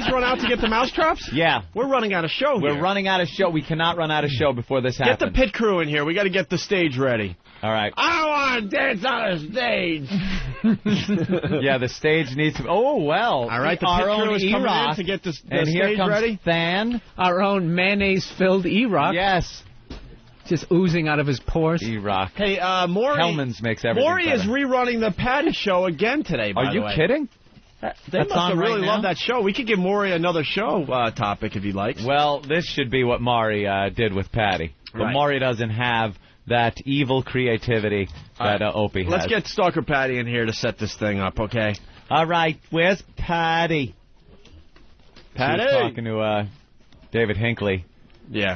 just run out to get the Mousetraps? Yeah. We're running out of show We're here. running out of show. We cannot run out of show before this happens. Get the pit crew in here. We got to get the stage ready. All right. I don't want to dance on a stage. Yeah, the stage needs to... Oh, well. All right, the our pit crew own is coming E-Rock. in to get the And stage here comes ready. Than. Our own mayonnaise-filled E-Rock. Yes. Just oozing out of his pores. E-Rock. Hey, Maury. Hellman's makes everything Maury better. is rerunning the Patti show again today, by Are the you way. kidding? They That's must on have right really now? loved that show. We could give Maury another show topic if he likes. Well, this should be what Maury did with Patti. But Right. Maury doesn't have that evil creativity that Opie has. Let's get Stalker Patti in here to set this thing up, okay? All right, where's Patti? Patti! She was talking to David Hinckley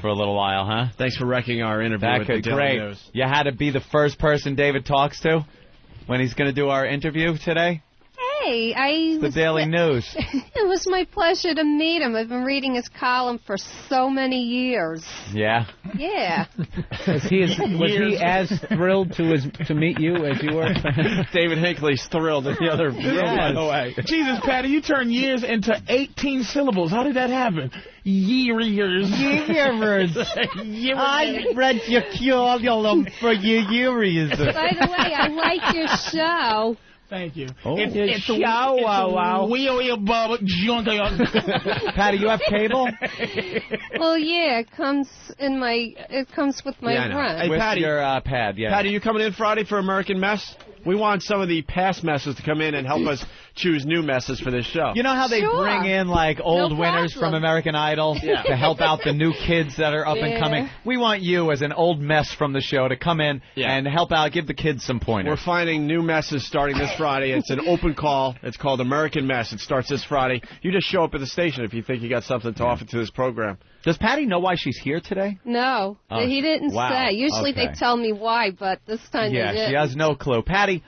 for a little while, huh? Thanks for wrecking our interview That with could the Daily great. News. You had to be the first person David talks to when he's going to do our interview today? Hey, The Daily News. It was my pleasure to meet him. I've been reading his column for so many years. Yeah. Yeah. Was he as thrilled to meet you as you were? David Hinckley's thrilled in the other room, by the way. Jesus, Patty, you turned years into 18 syllables. How did that happen? Years. I read your curriculum for your years. By the way, I like your show. Thank you. Oh. It's wow. Patty, you have cable? Well, yeah, it comes with my Yeah, I know. rent. Hey, With Patty, your pad, yeah. Patty, you coming in Friday for American Mess? We want some of the past messes to come in and help us choose new messes for this show. You know how they Sure. bring in, like, old No winners problem. from American Idol to help out the new kids that are up and Yeah. coming? We want you, as an old mess from the show, to come in and help out, give the kids some We're pointers. finding new messes starting this Friday. It's an open call. It's called American Mess. It starts this Friday. You just show up at the station if you think you got something to offer to this program. Does Patty know why she's here today? No, Oh, he didn't wow. say. Usually Okay. they tell me why, but this time Yeah, they didn't. she has no clue. Patty,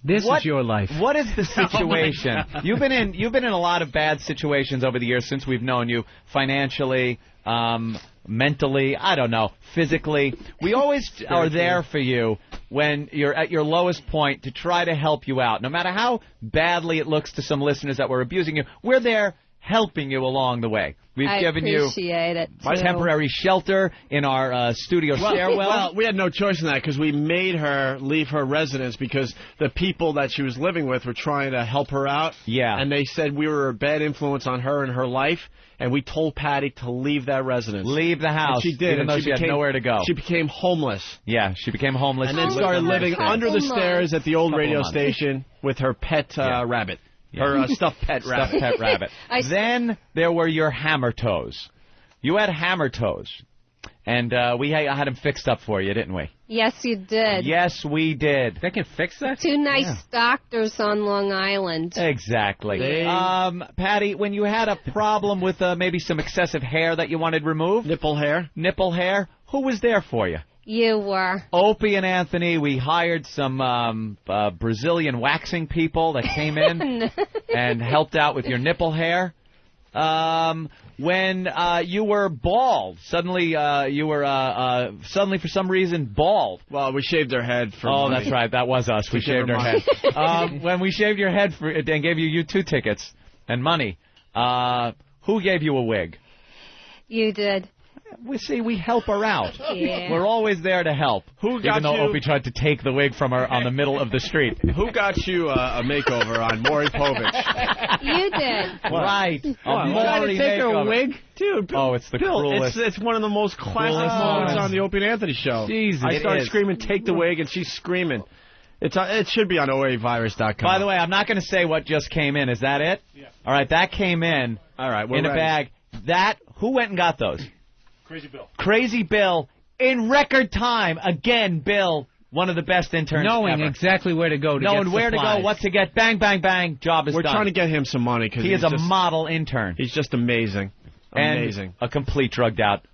This is your life. What is the situation? You've been in a lot of bad situations over the years since we've known you, financially, mentally, I don't know, physically. We always are there for you when you're at your lowest point to try to help you out. No matter how badly it looks to some listeners that we're abusing you, we're there helping you along the way. We've given you appreciate it, too. temporary shelter in our studio stairwell. Well, we had no choice in that because we made her leave her residence because the people that she was living with were trying to help her out. Yeah. And they said we were a bad influence on her and her life, and we told Patty to leave that residence. Leave the house. And she did. Even though she had nowhere to go. She became homeless. Yeah, she became homeless. And then started living under the stairs at the old radio station with her pet rabbit. Her stuffed pet rabbit. Stuffed pet rabbit. Then there were your hammer toes. You had hammer toes. And we had them fixed up for you, didn't we? Yes, you did. Yes, we did. They can fix that? Two nice doctors on Long Island. Exactly. Patty, when you had a problem with maybe some excessive hair that you wanted removed. Nipple hair. Nipple hair. Who was there for you? You were. Opie and Anthony, we hired some Brazilian waxing people that came in and helped out with your nipple hair. When you were bald, suddenly you were suddenly for some reason bald. Well, we shaved her head for money. That's right. That was us. We shaved her head. When we shaved your head and gave you U2 tickets and money, who gave you a wig? You did. We help her out. Yeah. We're always there to help. Even though Opie tried to take the wig from her on the middle of the street. Who got you a makeover on Maury Povich? You did. Right. You tried to take her wig? Dude, oh, it's the Bill, cruelest. it's one of the most classic moments on the Opie and Anthony show. Jesus, I start screaming, take the wig, and she's screaming. It should be on OAVirus.com. By the way, I'm not going to say what just came in. Is that it? Yeah. All right, that came in. All right, we're in ready. a bag. Who went and got those? Crazy Bill. Crazy Bill, in record time. Again, Bill, one of the best interns Knowing ever. exactly where to go to Knowing get where to supplies. go, what to get. Bang, bang, bang. Job is We're done. trying to get him some money because he is a model intern. He's just amazing. Amazing. And a complete drugged out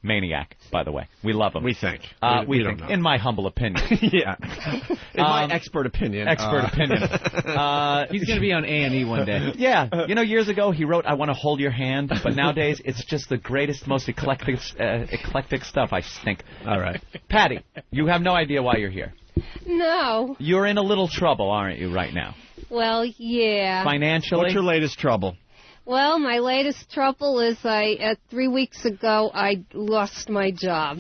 maniac, by the way. We love him. We think. We don't think, know. in my humble opinion. Yeah. In my expert opinion. Opinion. He's going to be on A&E one day. Yeah. You know, years ago he wrote, I want to hold your hand, but nowadays it's just the greatest, most eclectic stuff, I think. All right. Patty, you have no idea why you're here. No. You're in a little trouble, aren't you, right now? Well, yeah. Financially? What's your latest trouble? Well, my latest trouble is 3 weeks ago, I lost my job.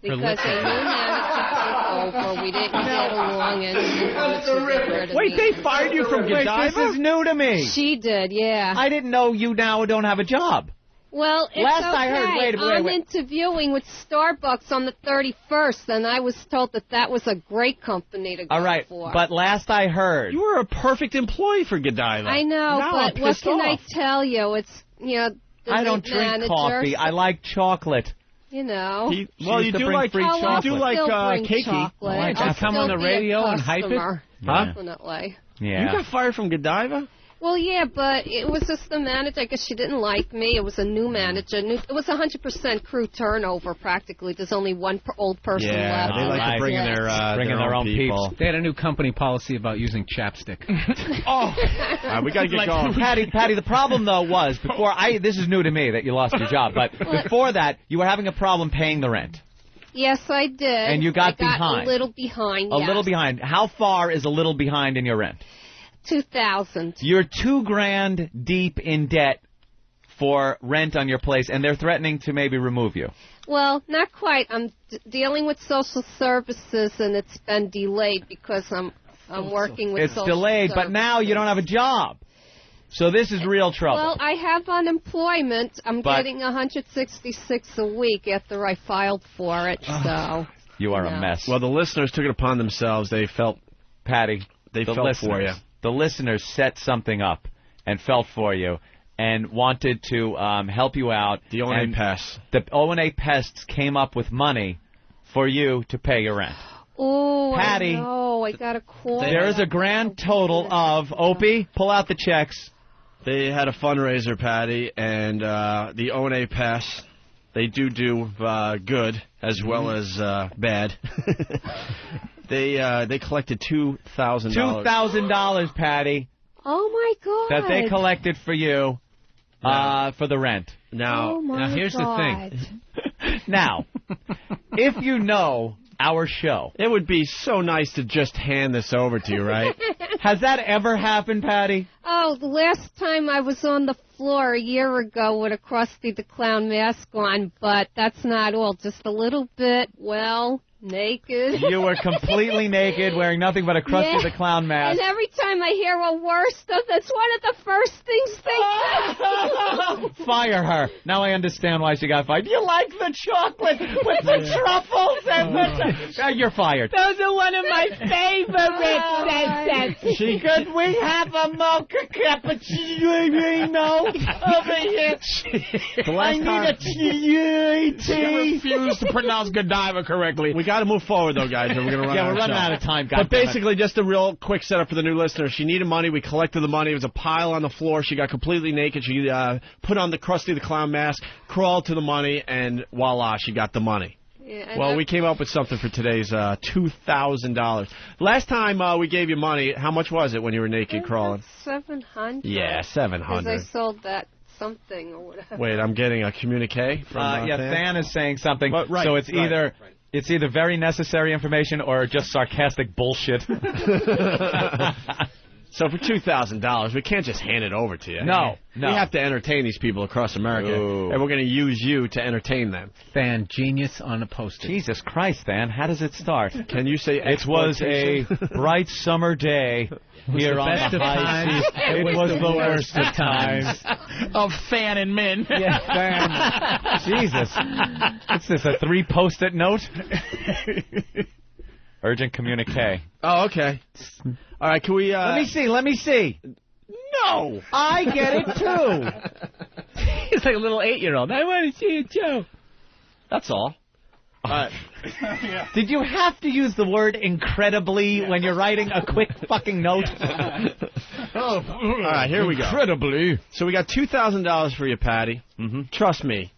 Because a new manager took over. We didn't get along, and he wanted to get rid of me. Wait, they fired you from Godiva? This is new to me. She did, yeah. I didn't know you now don't have a job. Well, it's Last okay. I heard, wait. I'm interviewing with Starbucks on the 31st, and I was told that was a great company to go All right, for. but last I heard... You were a perfect employee for Godiva. I know, now but what can I tell you? It's, the I don't drink manager, coffee. I like chocolate. You know. You do like free chocolate. You do like cakey. cakey. I'll come on the radio and hype it? Huh? Definitely. Yeah. You got fired from Godiva? Well, yeah, but it was just the manager. I guess she didn't like me. It was a new manager. It was 100% crew turnover, practically. There's only one old person left. Yeah, they like to bring in their own people. They had a new company policy about using chapstick. We got to get going. Patty, the problem, though, was, this is new to me that you lost your job, but before that, you were having a problem paying the rent. Yes, I did. And you got behind. A little behind, A little behind. How far is a little behind in your rent? $2,000. You're $2,000 deep in debt for rent on your place, and they're threatening to maybe remove you. Well, not quite. I'm dealing with social services, and it's been delayed because I'm working with social services. It's delayed, but now you don't have a job. So this is real trouble. Well, I have unemployment. I'm getting $166 a week after I filed for it, so... You are a mess. Well, the listeners took it upon themselves. They felt... Patty, they felt for you. The listeners set something up and felt for you and wanted to help you out. The O&A Pests. The O&A Pests came up with money for you to pay your rent. Oh, Patty, I got a call. There is a grand total of, Opie, pull out the checks. They had a fundraiser, Patty, and the O&A Pests, they do good as well as bad. They collected $2,000. $2,000, Patty. Oh, my God. That they collected for you for the rent. Now, here's the thing. Now, if you know our show... It would be so nice to just hand this over to you, right? Has that ever happened, Patty? Oh, the last time I was on the floor a year ago with a Krusty the Clown mask on, but that's not all. Just a little bit, naked. You were completely naked, wearing nothing but a Krusty the Clown mask. And every time I hear a war stuff, that's one of the first things they do. Fire her. Now I understand why she got fired. You like the chocolate with the truffles and you're fired. Those are one of my favorites. Could we have a mocha cappuccino over here? I need a tea. She refused to pronounce Godiva correctly. We got to move forward, though, guys, or we're going to run out of time. Yeah, we're running out of time, But basically, just a real quick setup for the new listener. She needed money. We collected the money. It was a pile on the floor. She got completely naked. She put on the Krusty the Clown mask, crawled to the money, and voila, she got the money. Yeah, well, we came up with something for today's $2,000. Last time we gave you money, how much was it when you were naked crawling? $700. Yeah, $700. Because I sold that something or whatever. Wait, I'm getting a communique from Fan is saying something. So it's either... It's either very necessary information or just sarcastic bullshit. So for $2,000, we can't just hand it over to you. No. We have to entertain these people across America, and we're going to use you to entertain them. Fan genius on a poster. Jesus Christ, Fan, how does it start? Can you say it was a bright summer day here on the high seas. It was the worst of times. Of Fan and men. Yeah, Fan. Jesus. What's this, a 3 post-it note? Urgent communique. Oh, okay. All right, can we... Let me see. No! I get it, too. He's like a little 8-year-old. I want to see it, Joe. That's all. Did you have to use the word incredibly when you're writing a quick fucking note? All right, here we go. Incredibly. So we got $2,000 for you, Patty. Mm-hmm. Trust me.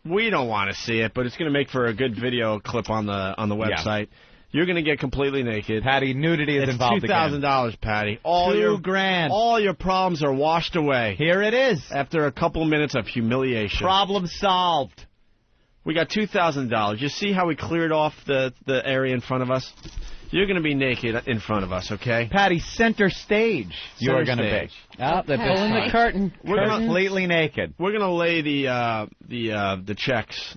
We don't want to see it, but it's going to make for a good video clip on the website. Yeah. You're going to get completely naked. Patty, nudity is involved again. $2,000, Patty. $2,000. All your problems are washed away. Here it is. After a couple minutes of humiliation. Problem solved. We got $2,000. You see how we cleared off the area in front of us? You're going to be naked in front of us, okay? Patty, center stage. You're going to be. Oh, they're pulling the curtain. We're completely naked. We're going to lay the checks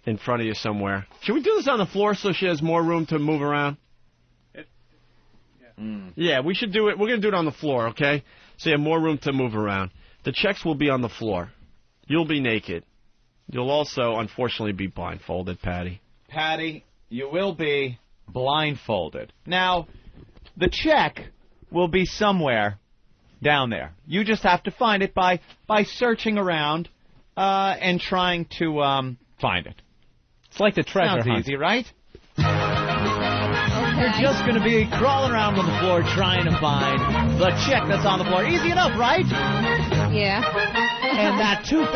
in front of you somewhere. Should we do this on the floor so she has more room to move around? Yeah, we should do it. We're going to do it on the floor, okay? So you have more room to move around. The checks will be on the floor. You'll be naked. You'll also, unfortunately, be blindfolded, Patty. Patty, you will be blindfolded. Now, the check will be somewhere down there. You just have to find it by searching around and trying to find it. It's like the treasure Sounds hunt. easy, right? Okay. You're just going to be crawling around on the floor trying to find the check that's on the floor. Easy enough, right? Yeah. And that $2,000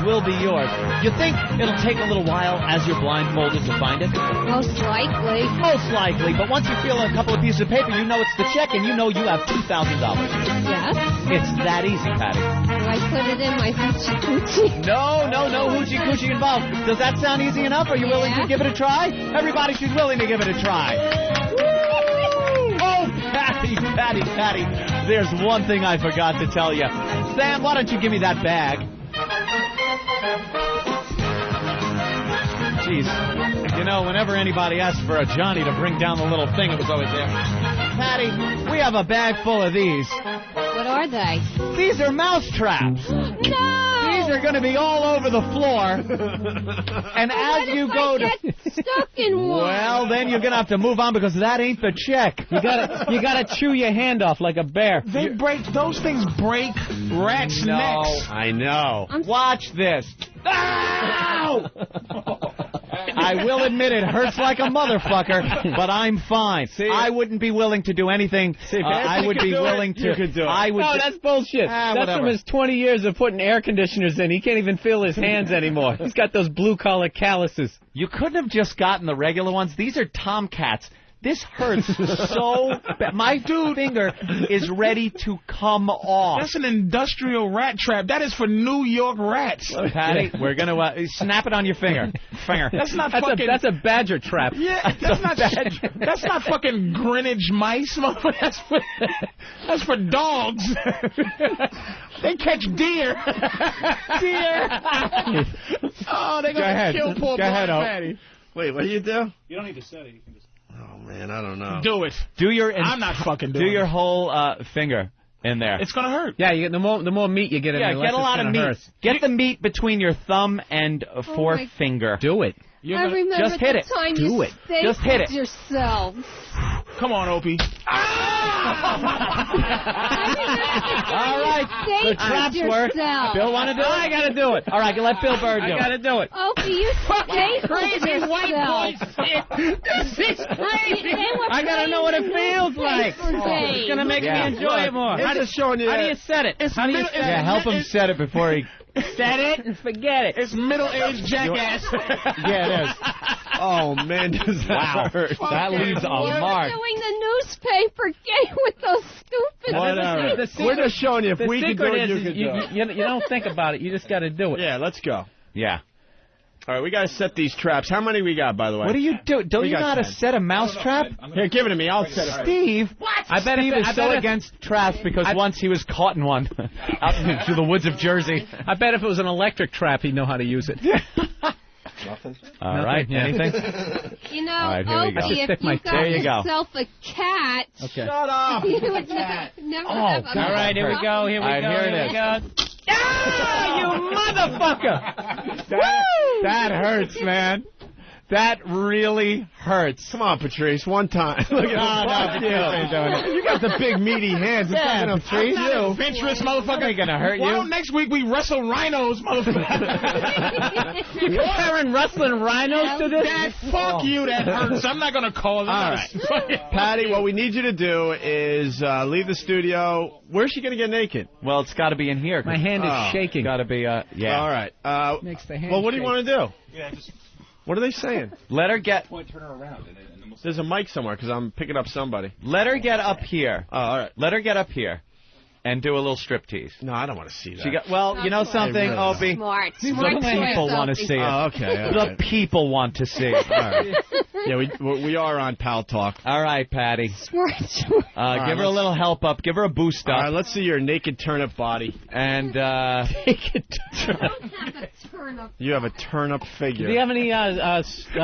will be yours. You think it'll take a little while as you're blindfolded to find it? Most likely. Most likely, but once you feel a couple of pieces of paper, you know it's the check and you know you have $2,000. Yes. It's that easy, Patty. Do I put it in my hoochie coochie? No hoochie coochie involved. Does that sound easy enough? Are you willing to give it a try? Everybody, she's willing to give it a try. Oh, Patty. There's one thing I forgot to tell you. Sam, why don't you give me that bag? Jeez. You know, whenever anybody asked for a Johnny to bring down the little thing, it was always there. Patty, we have a bag full of these. What are they? These are mousetraps. No! These are going to be all over the floor. And as you go to... get stuck in one? Well, then you're going to have to move on because that ain't the check. You gotta chew your hand off like a bear. Those things break rats' necks. I know. Watch this. Ow! I will admit it hurts like a motherfucker, but I'm fine. I wouldn't be willing to do anything. I would be willing to. You could do it. No, that's bullshit. That's whatever. from his 20 years of putting air conditioners in. He can't even feel his hands anymore. He's got those blue-collar calluses. You couldn't have just gotten the regular ones. These are Tomcats. This hurts so bad. My finger is ready to come off. That's an industrial rat trap. That is for New York rats. Patty, we're going to snap it on your finger. That's fucking... That's a badger trap. Yeah, that's not fucking Greenwich mice, motherfucker. That's for dogs. They catch deer. Oh, they're gonna kill poor blind Patty. Wait, what do you do? You don't need to set it. You can just... Oh, man, I don't know. Do it. I'm not fucking doing it. Do your whole finger in there. It's gonna hurt. Yeah, the more meat you get in there, get a lot of meat. Hurt. Get the meat between your thumb and forefinger. Do it. I remember just hit the it. time Do you it. Just hit it. yourself. Come on, Opie. All right. The traps work. Bill want to do it? I got to do it. All right, let Bill Burr do it. I got to do it. Opie, you fucking Crazy white boy shit. This is crazy. I got to know what it feels like. It's going to make me enjoy it more. I'm just showing you How do you set it? How do you set it? Yeah, help him set it before he... Set it and forget it. It's middle-aged jackass. Yeah, it is. Oh, man, does that hurt. That leaves a mark. Doing the newspaper game with those stupid... Whatever. We're just showing you if we can do it, you can do it. You don't think about it. You just got to do it. Yeah, let's go. Yeah. All right, we got to set these traps. How many we got, by the way? What do you do? Don't you know how to set a mousetrap? Here, give it to me. I'll set it. Steve, what? I bet Steve is so against traps because once he was caught in one out into the woods of Jersey. I bet if it was an electric trap, he'd know how to use it. Nothing. All right, anything? You know, right, here we go. Opie, if you got There you go. yourself a cat, Okay. Shut up. you would never have a God. All right, here we go. Here we All right, go. here it we go. Ah, you motherfucker! That hurts, man. That really hurts. Come on, Patrice, one time. Look at you got the big meaty hands. It's not enough, Patrice. I'm not adventurous, motherfucker. Ain't gonna hurt Why you. don't next week we wrestle rhinos, motherfucker? You comparing wrestling rhinos to this? Dad, fuck you, that hurts. I'm not gonna call it. All right. Patty, what we need you to do is leave the studio. Where's she gonna get naked? Well, it's got to be in here. My hand is shaking. Got to be, yeah. All right. Makes the hand well, what do you want to do? Yeah, just What are they saying? Let her get. turn her around. There's a mic somewhere because I'm picking up somebody. Let her get up here. Oh, all right. Let her get up here. and do a little striptease. No, I don't want to see that. You know something, Really Opie? Smart The people want to see it. Oh, okay. The people want to see it. All right. Yeah, we are on Pal Talk. All right, Patty. Smart. Give her a little help up. Give her a boost up. All right, let's see your naked turnip body. And Naked turnip. You have a turnip figure. Do you have any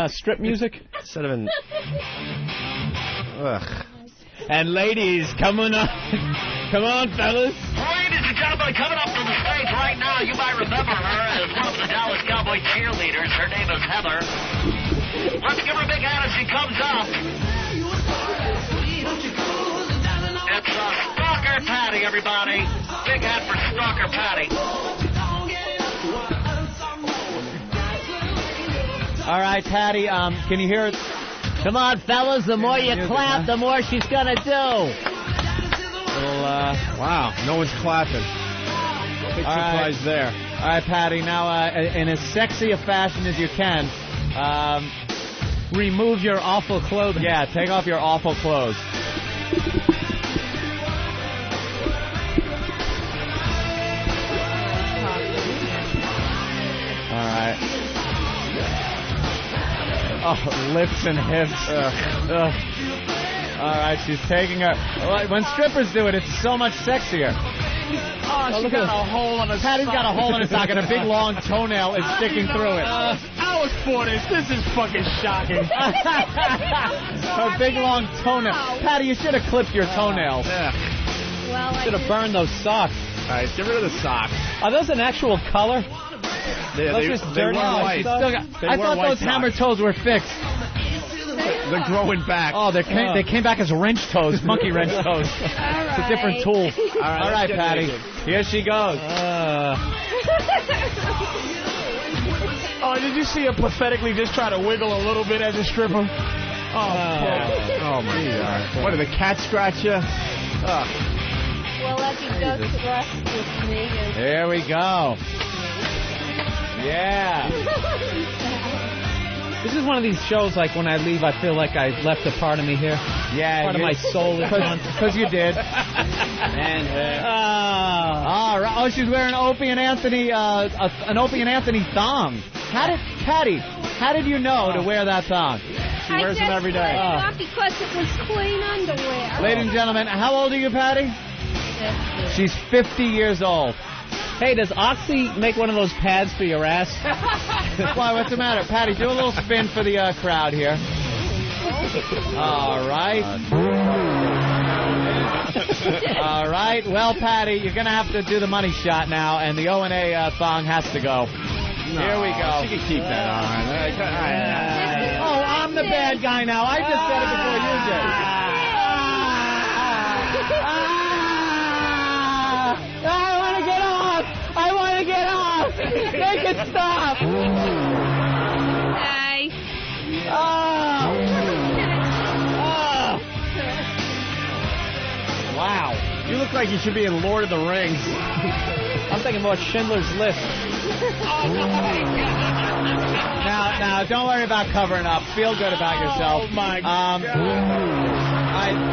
strip music? Instead of an... Ugh. And ladies, come on, fellas. Ladies and gentlemen, coming up to the stage right now, you might remember her as one of the Dallas Cowboy cheerleaders. Her name is Heather. Let's give her a big hand as she comes up. It's Stalker Patti, everybody. Big hand for Stalker Patti. all right, Patty. Can you hear it? Come on, fellas. The more you clap, the more she's gonna do. Wow, no one's clapping. Big surprise there. All right, Patty. Now, in as sexy a fashion as you can, remove your awful clothing. Yeah, take off your awful clothes. All right. Oh, lips and hips. Ugh. All right, she's taking her. When strippers do it, it's so much sexier. Oh, she got a hole on her Patty's got a hole in her sock and a big long toenail is sticking through it. I was for this. This is fucking shocking. Her big long toenail. Patty, you should have clipped your toenails. Yeah. Well, Should have burned those socks. All right, get rid of the socks. Are those an actual color? Those just dirty weren't white. I thought those hammer toes were fixed. They're growing back. Oh, they came back as wrench toes, monkey wrench toes. It's a different tool. All right, Patty. naked. Here she goes. Oh, did you see her pathetically just try to wiggle a little bit as a stripper? Oh my God. What, did the cat scratch you? Well, let me go to the rest with me. Here we go. Yeah. This is one of these shows, like, when I leave, I feel like I left a part of me here. Yeah. Part of my soul is gone. Because you did. And, all right. Oh, she's wearing Opie and Anthony, an Opie and Anthony thong. Patty, how did you know to wear that thong? She wears them every day. Not because it was clean underwear. Ladies and gentlemen, how old are you, Patty? She's 50 years old. hey, does Oxy make one of those pads for your ass? Why, what's the matter? Patty, do a little spin for the crowd here. All right. All right. Well, Patty, you're going to have to do the money shot now, and the O&A thong has to go. No, here we go. She can keep that on. Oh, I'm the bad guy now. I just said it before you did. I want to get off. I want to get off. Make it stop. Hey. Wow. You look like you should be in Lord of the Rings. I'm thinking more Schindler's List. Now, don't worry about covering up. Feel good about yourself. Oh, my God.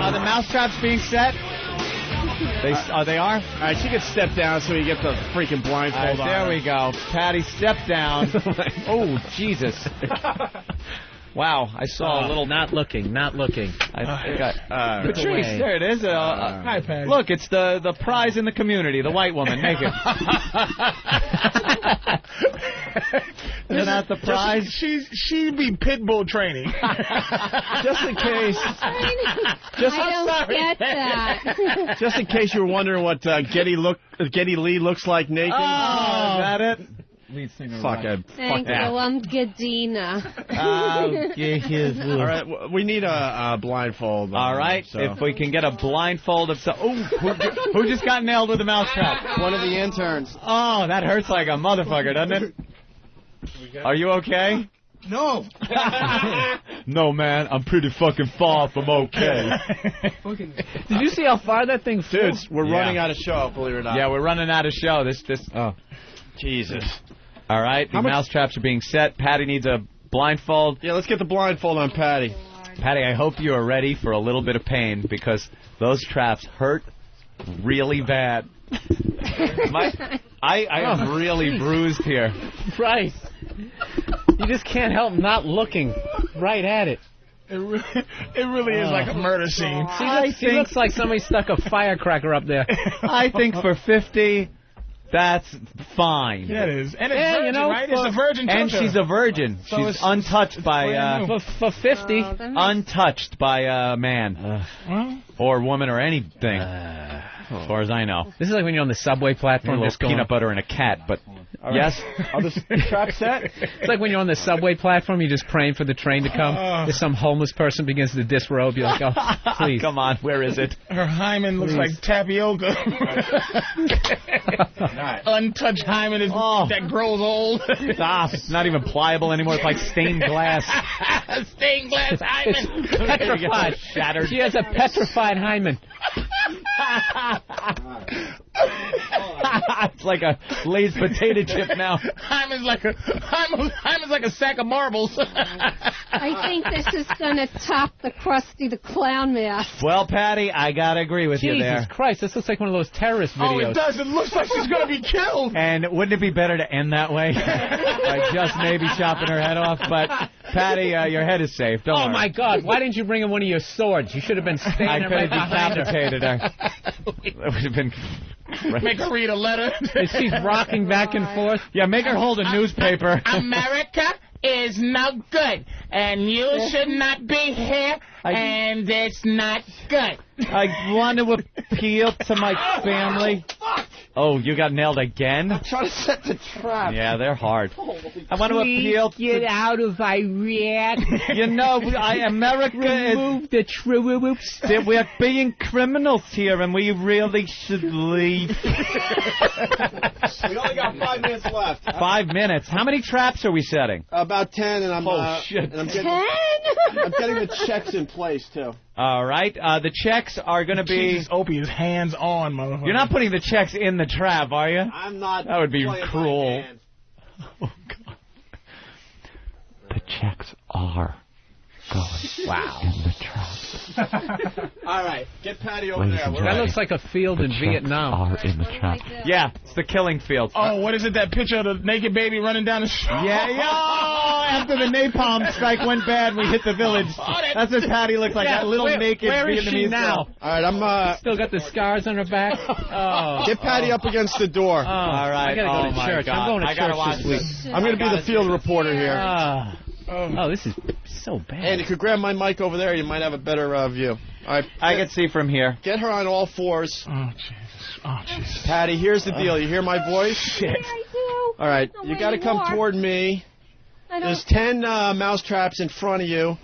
Are the mousetraps being set? They are? All right, she can step down so you get the freaking blindfold on. There we go. Patty, step down. Oh, Jesus. Wow, I saw a little... Not looking. Patrice, there it is. Hi, Patty. Look, it's the prize in the community, the white woman, naked. Isn't that the prize? She'd be pit bull training. Just in case. I don't get that. Just in case you were wondering what Geddy Lee looks like naked. Oh, is that it? Lead singer. Fuck it. Thank you. I'm Gadina. All right, we need a blindfold. All right, so. if we can get a blindfold of some... Oh, who just got nailed with a mousetrap? One of the interns. Oh, that hurts like a motherfucker, doesn't it? Are you okay? No. No, man, I'm pretty fucking far from okay. Did you see how far that thing flew? Dudes, we're running out of show, believe it or not. Yeah, we're running out of show. Oh. Jesus. All right, the mousetraps are being set. Patty needs a blindfold. Yeah, let's get the blindfold on Patty. Patty, I hope you are ready for a little bit of pain because those traps hurt really bad. I am really bruised here. Right. You just can't help not looking right at it. It really is like a murder scene. She looks like somebody stuck a firecracker up there. I think for 50, that's fine. Yeah, it is. And it's virgin, right? It's a virgin and choker. she's a virgin. So she's untouched by for 50. Untouched by a man or woman or anything. As far as I know. This is like when you're on the subway platform. A little peanut butter and a cat, but yes. Are the trap set? It's like when you're on the subway platform, you're just praying for the train to come. There's some homeless person begins to disrobe. You're like, oh, please. Come on, where is it? Her hymen looks like tapioca. Untouched hymen is that grows old. Stop. It's not even pliable anymore. It's like stained glass. Stained glass hymen. Petrified. Shattered. She has a petrified hymen. It's like a Lay's potato chip now. Hymen's like a sack of marbles. I think this is going to top the Krusty the Clown mask. Well, Patty, I gotta agree with you there. Jesus Christ, this looks like one of those terrorist videos. Oh, it does. It looks like she's going to be killed. And wouldn't it be better to end that way? By just maybe chopping her head off? But, Patty, your head is safe. Don't worry. My God. Why didn't you bring in one of your swords? You should have been standing I could right have behind her. decapitated her. That would have been... Make her read a letter. She's rocking back and forth. Yeah, make her hold a newspaper. America is no good, and you should not be here, and it's not good. I want to appeal to my family. Oh, you got nailed again? I'm trying to set the trap. Yeah, they're hard. I want to appeal to... Get out of Iraq. You know, America Remove the troops. We're being criminals here, and we really should leave. We only got 5 minutes left. 5 minutes? How many traps are we setting? About 10, and I'm shit. And I'm getting the checks in place too. All right. The checks are going to be... Jesus, Opie is hands-on, motherfucker. You're not putting the checks in the trap, are you? I'm not. That would be cruel. Oh, God. The checks are going in the trap. All right, get Patty over there. That looks like a field in Vietnam. Are in the trap. Yeah, it's the killing field. Oh, what is it? That picture of the naked baby running down the street? After the napalm strike went bad, we hit the village. That's what Patty looks like. That little naked where is Vietnamese she now? girl. All right, I'm Still got the scars on her back. Oh. Get Patty up against the door. All right. I gotta go to church. I'm going to church this week. I'm going to be the field reporter here. Oh, this is so bad. And you could grab my mic over there. You might have a better view. All right, I can see from here. Get her on all fours. Oh, Jesus. Oh, Jesus. Patty, here's the deal. You hear my voice? Shit. I do. All right, you got to come toward me. There's 10 mouse traps in front of you.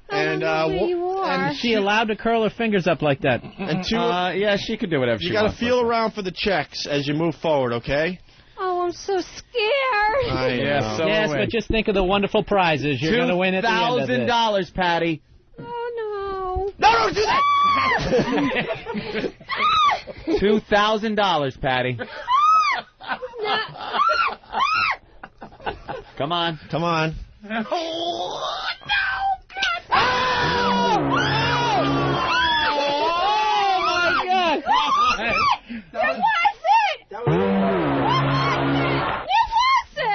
And And she allowed to curl her fingers up like that. And two. Yeah, she could do whatever she You wants. got to feel around for the checks as you move forward, okay? Oh, I'm so scared. I know. Yes, but just think of the wonderful prizes you're going to win at the end of this. $2,000, Patty. Oh, no. No, don't do that! $2,000, Patty. Come on. Come on.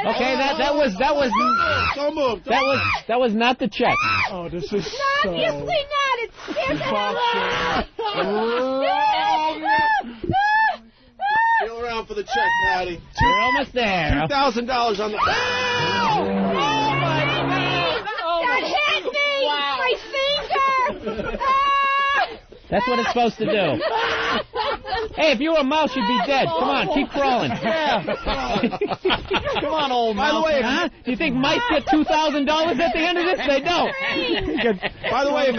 Okay, that was not the check. Oh, this is Obviously not. It's Feel around for the check, Patty. We're almost there. $2,000 on the... That hit me! My finger! That's what it's supposed to do. Hey, if you were a mouse, you'd be dead. Come on, keep crawling. Come on, old mouse. By the way, Do you think mice get $2,000 at the end of this? They don't. By the way, if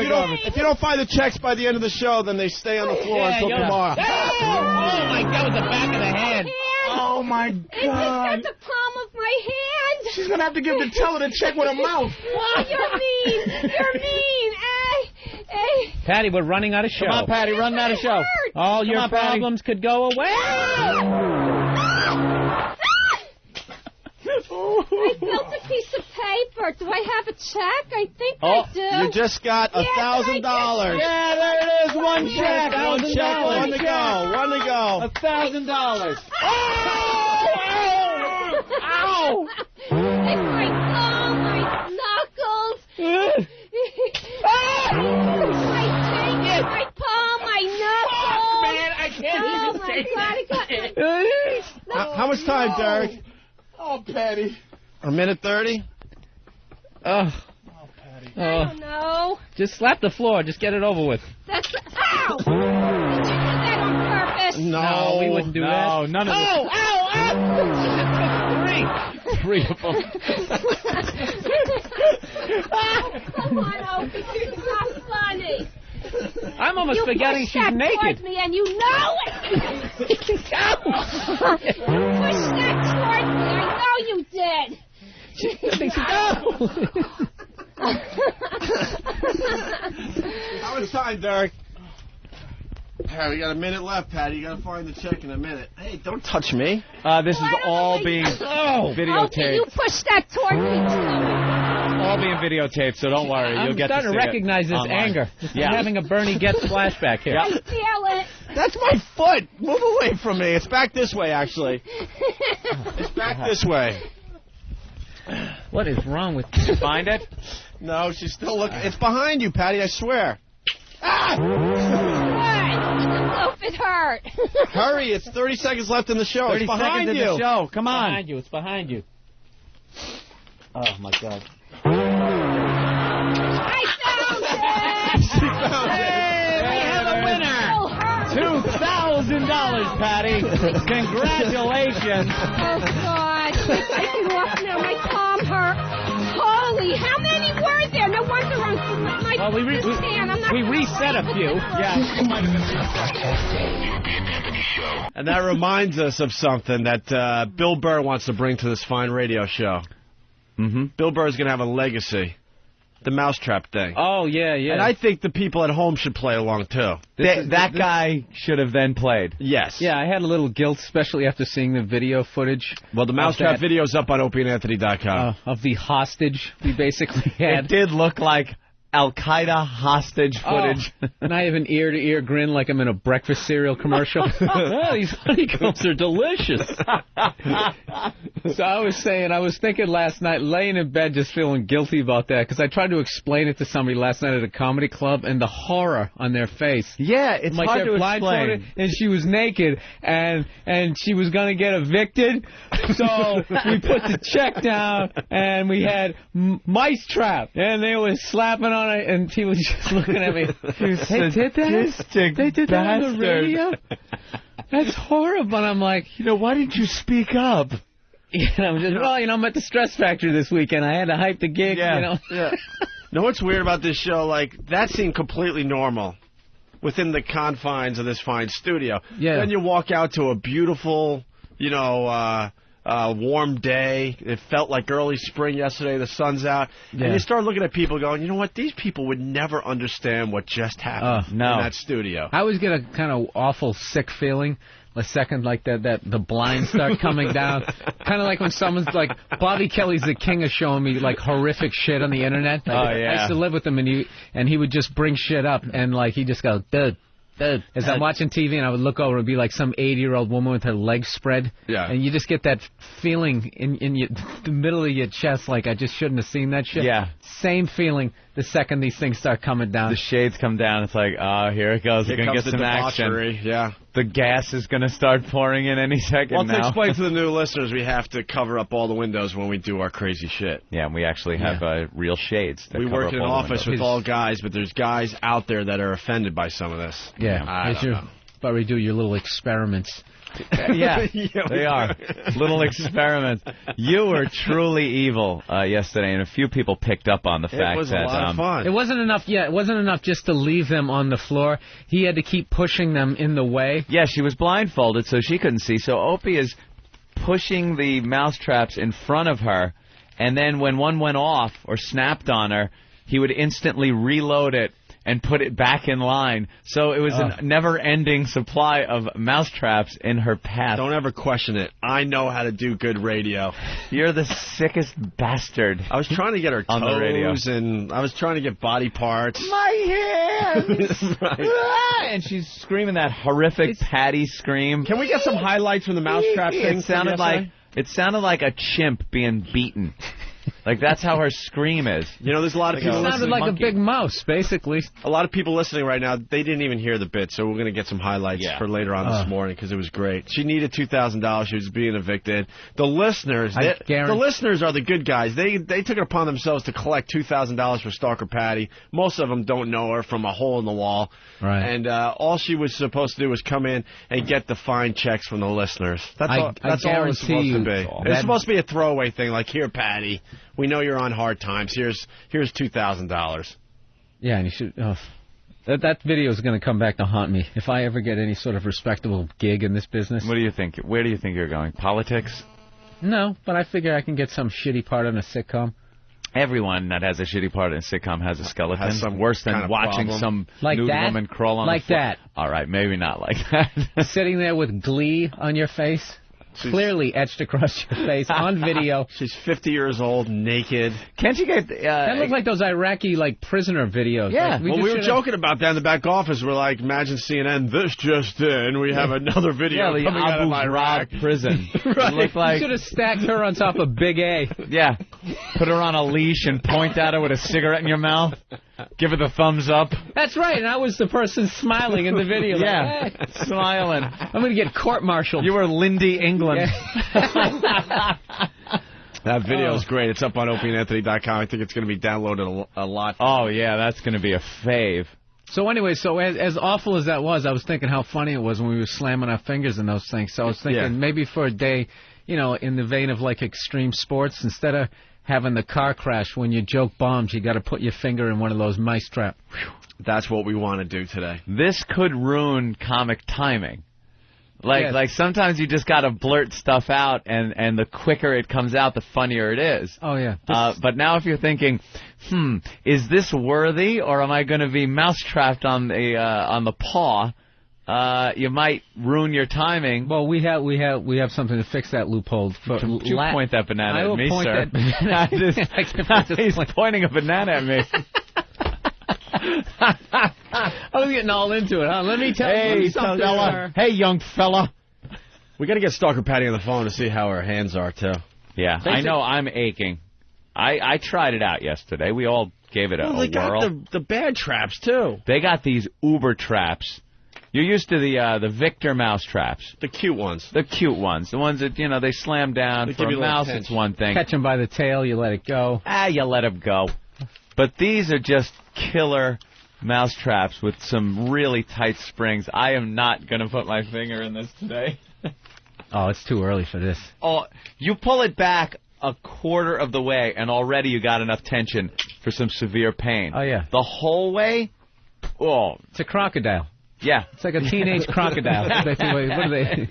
you don't find the checks by the end of the show, then they stay on the floor until tomorrow. Oh, my God, with the back of the head. Oh, my It just God. got the palm of my hand. She's going to have to give the teller the check with her mouth. Oh, you're mean. You're mean. Patty, we're running out of show. Come on, Patty, run out of show. All your problems could go away. I felt a piece of paper here. Do I have a check? I think I do. You just got $1,000. Yeah, there it is. One check. One check. One to go. One to go. $1,000. Ow! My knuckles. My palm, my knuckles. Man, I can't even say How much time, Derek? Oh, Patty. A minute 30? Oh. I don't know. Just slap the floor. Just get it over with. That's... Ow! Did you do that on purpose? No, we wouldn't do that. No, none of this. Three of them. Come on, Opie. This is not funny. I'm almost forgetting she's naked. Me and you know it. You pushed that towards me. I know you did. I think she How much time, Derek? All right, we got a minute left, Patty. You got to find the check in a minute. Hey, don't touch me. This is all being videotaped. Okay, you pushed that toward me, too. All being videotaped, so don't worry. You'll get to see I'm starting to recognize this online. anger. I'm having a Bernie Getz flashback here. I feel it. That's my foot. Move away from me. It's back this way, actually. It's back this way. What is wrong with Did you find it? No, she's still looking. It's behind you, Patty, I swear. Ah! What? If it hurt. Hurry, it's 30 seconds left in the show. 30 it's behind seconds you. in the show. Come on. behind you? It's behind you. Oh, my God. I found it. She found it. We have a winner. $2,000, Patty. Congratulations. Oh, God. I can walk now. My palm hurt. Holy, how many were there? No wonder my Well, we reset a few. Yeah. And that reminds us of something that Bill Burr wants to bring to this fine radio show. Mm-hmm. Bill Burr is going to have a legacy. The Mousetrap thing. Oh, yeah. And I think the people at home should play along, too. That guy should have then played. Yes. Yeah, I had a little guilt, especially after seeing the video footage. Well, the Mousetrap video's up on opieandanthony.com. Of the hostage we basically had. It did look like Al-Qaeda hostage footage. And I have an ear-to-ear grin like I'm in a breakfast cereal commercial. Oh, these honeycombs are delicious. So I was thinking last night, laying in bed just feeling guilty about that, because I tried to explain it to somebody last night at a comedy club, and the horror on their face. Yeah, it's like hard to explain. And she was naked, and she was going to get evicted. So we put the check down, and we had Mousetrap, and they were slapping on it, and she was just looking at me. They did that? They did that on the radio? That's horrible. And I'm like, why didn't you speak up? I'm just, I'm at the Stress Factory this weekend. I had to hype the gig, Yeah. Know what's weird about this show? Like, that seemed completely normal within the confines of this fine studio. Yeah. Then you walk out to a beautiful, warm day. It felt like early spring yesterday. The sun's out. Yeah. And you start looking at people going, you know what? These people would never understand what just happened in that studio. I always get a kind of awful sick feeling the second like that the blinds start coming down. Kind of like when someone's like, Bobby Kelly's the king of showing me like horrific shit on the internet. Like, I used to live with him, and he would just bring shit up, and like he just goes, dude. As I'm watching TV, and I would look over and be like some 80-year-old woman with her legs spread. Yeah. And you just get that feeling in the middle of your chest, like I just shouldn't have seen that shit. Yeah. Same feeling the second these things start coming down. The shades come down. It's like, here it goes. We're going to get some action. Yeah. The gas is going to start pouring in any second now. To explain to the new listeners, we have to cover up all the windows when we do our crazy shit. Yeah, we actually have real shades. We work in an office with all guys, but there's guys out there that are offended by some of this. Yeah, I don't know. Probably do your little experiments. Yeah, they are. Little experiments. You were truly evil yesterday, and a few people picked up on the fact that... It was a lot of fun. It wasn't enough, it wasn't enough just to leave them on the floor. He had to keep pushing them in the way. Yeah, she was blindfolded, so she couldn't see. So Opie is pushing the mousetraps in front of her, and then when one went off or snapped on her, he would instantly reload it and put it back in line. So it was a never-ending supply of mousetraps in her path. Don't ever question it. I know how to do good radio. You're the sickest bastard. I was trying to get her on the radio, and I was trying to get body parts. My hands! Right. And she's screaming that horrific Patti scream. Can we get some highlights from the Mousetrap thing? It sounded like a chimp being beaten. Like, that's how her scream is. You know, there's a lot of people It sounded like monkey. a big mouse, basically. A lot of people listening right now, they didn't even hear the bit, so we're going to get some highlights for later on this morning because it was great. She needed $2,000. She was being evicted. The listeners, the listeners are the good guys. They took it upon themselves to collect $2,000 for Stalker Patti. Most of them don't know her from a hole in the wall. Right. And all she was supposed to do was come in and get the fine checks from the listeners. That's all it was supposed to be. It was supposed to be a throwaway thing, like, here, Patti, we know you're on hard times. Here's $2,000. Yeah, and you should. That video is going to come back to haunt me if I ever get any sort of respectable gig in this business. What do you think? Where do you think you're going? Politics? No, but I figure I can get some shitty part in a sitcom. Everyone that has a shitty part in a sitcom has a skeleton. Has some worse than watching some like nude that? woman crawl on like the floor. that. All right, maybe not like that. Sitting there with glee on your face. Clearly etched across your face on video. She's 50 years old, naked. Can't you get... that looked like those Iraqi, prisoner videos. Yeah. Like, we were joking about that in the back office. We're like, imagine CNN, this just in. We have another video coming out of Iraq. Prison. Right. Looked like... You should have stacked her on top of Big A. Yeah. Put her on a leash and point at her with a cigarette in your mouth. Give her the thumbs up. That's right, and I was the person smiling in the video. Yeah, like, hey. smiling. I'm going to get court-martialed. You were Lindy England. Yeah. That video is great. It's up on opieandanthony.com. I think it's going to be downloaded a lot. Oh, yeah, that's going to be a fave. So anyway, as awful as that was, I was thinking how funny it was when we were slamming our fingers in those things. So I was thinking maybe for a day, in the vein of extreme sports, instead of having the car crash when you joke bombs, you got to put your finger in one of those mice trap. That's what we want to do today. This could ruin comic timing. Like sometimes you just got to blurt stuff out, and the quicker it comes out, the funnier it is. Oh, yeah. But now if you're thinking, is this worthy, or am I going to be mousetrapped on the paw? You might ruin your timing. Well, we have something to fix that loophole. Don't you point that banana I will at me, point sir. He's pointing a banana at me. I was getting all into it, huh? Let me tell you something. Fella. Hey, young fella. We got to get Stalker Patti on the phone to see how her hands are, too. Yeah, I know I'm aching. I tried it out yesterday. We all gave it a whirl. They got the bad traps, too. They got these Uber traps. You're used to the Victor mouse traps. The cute ones. The cute ones. The ones that, they slam down. They for a mouse, it's one thing. Catch them by the tail, you let it go. You let them go. But these are just killer mouse traps with some really tight springs. I am not going to put my finger in this today. Oh, it's too early for this. Oh, you pull it back a quarter of the way, and already you got enough tension for some severe pain. Oh, yeah. The whole way? Oh. It's a crocodile. Yeah. It's like a teenage crocodile. What are they?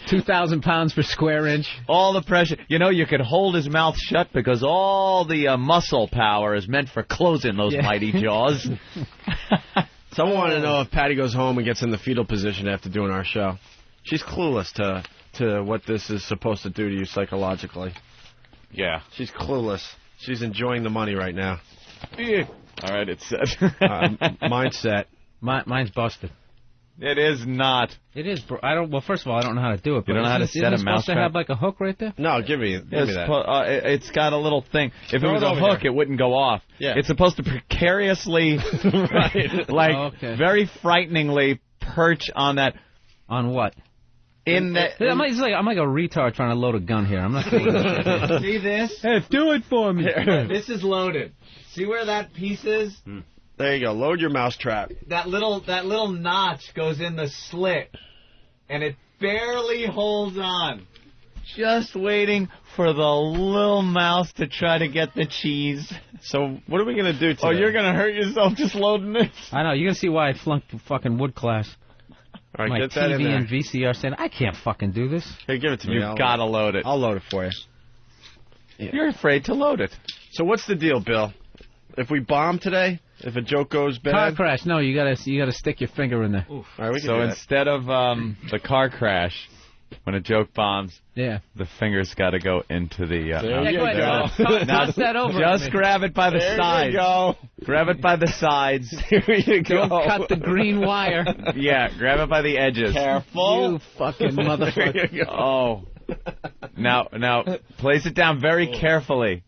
2,000 pounds per square inch. All the pressure. You could hold his mouth shut because all the muscle power is meant for closing those mighty jaws. Someone wanted to know if Patti goes home and gets in the fetal position after doing our show. She's clueless to what this is supposed to do to you psychologically. Yeah. She's clueless. She's enjoying the money right now. All right, it's set. Mine's set. Mine's busted. It is not. It is. Well, first of all, I don't know how to do it. You don't know how to set a mouse supposed to have a hook right there? No, give me that. It's got a little thing. If it was a hook, it wouldn't go off. Yeah. It's supposed to precariously, very frighteningly perch on that. On what? I'm like a retard trying to load a gun here. I'm not doing this. See this? Hey, do it for me. This is loaded. See where that piece is? There you go. Load your mousetrap. That little notch goes in the slit, and it barely holds on. Just waiting for the little mouse to try to get the cheese. So what are we going to do today? Oh, you're going to hurt yourself just loading it? I know. You're going to see why I flunked fucking wood class. All right, my get that TV in there. and VCR saying, I can't fucking do this. Here, give it to me. You've got to load it. I'll load it for you. Yeah. You're afraid to load it. So what's the deal, Bill? If we bomb today, If a joke goes bad. Car crash. No, you gotta stick your finger in there. All right, we can So do that. instead of the car crash, when a joke bombs, Yeah. the fingers got to go into the. There you go ahead. go. Toss that over. Just grab it by the There sides. you go. Grab it by the sides. Here you go. Don't cut the green wire. Yeah, grab it by the edges. Careful. You fucking motherfucker. There you go. Oh. Now, place it down very carefully.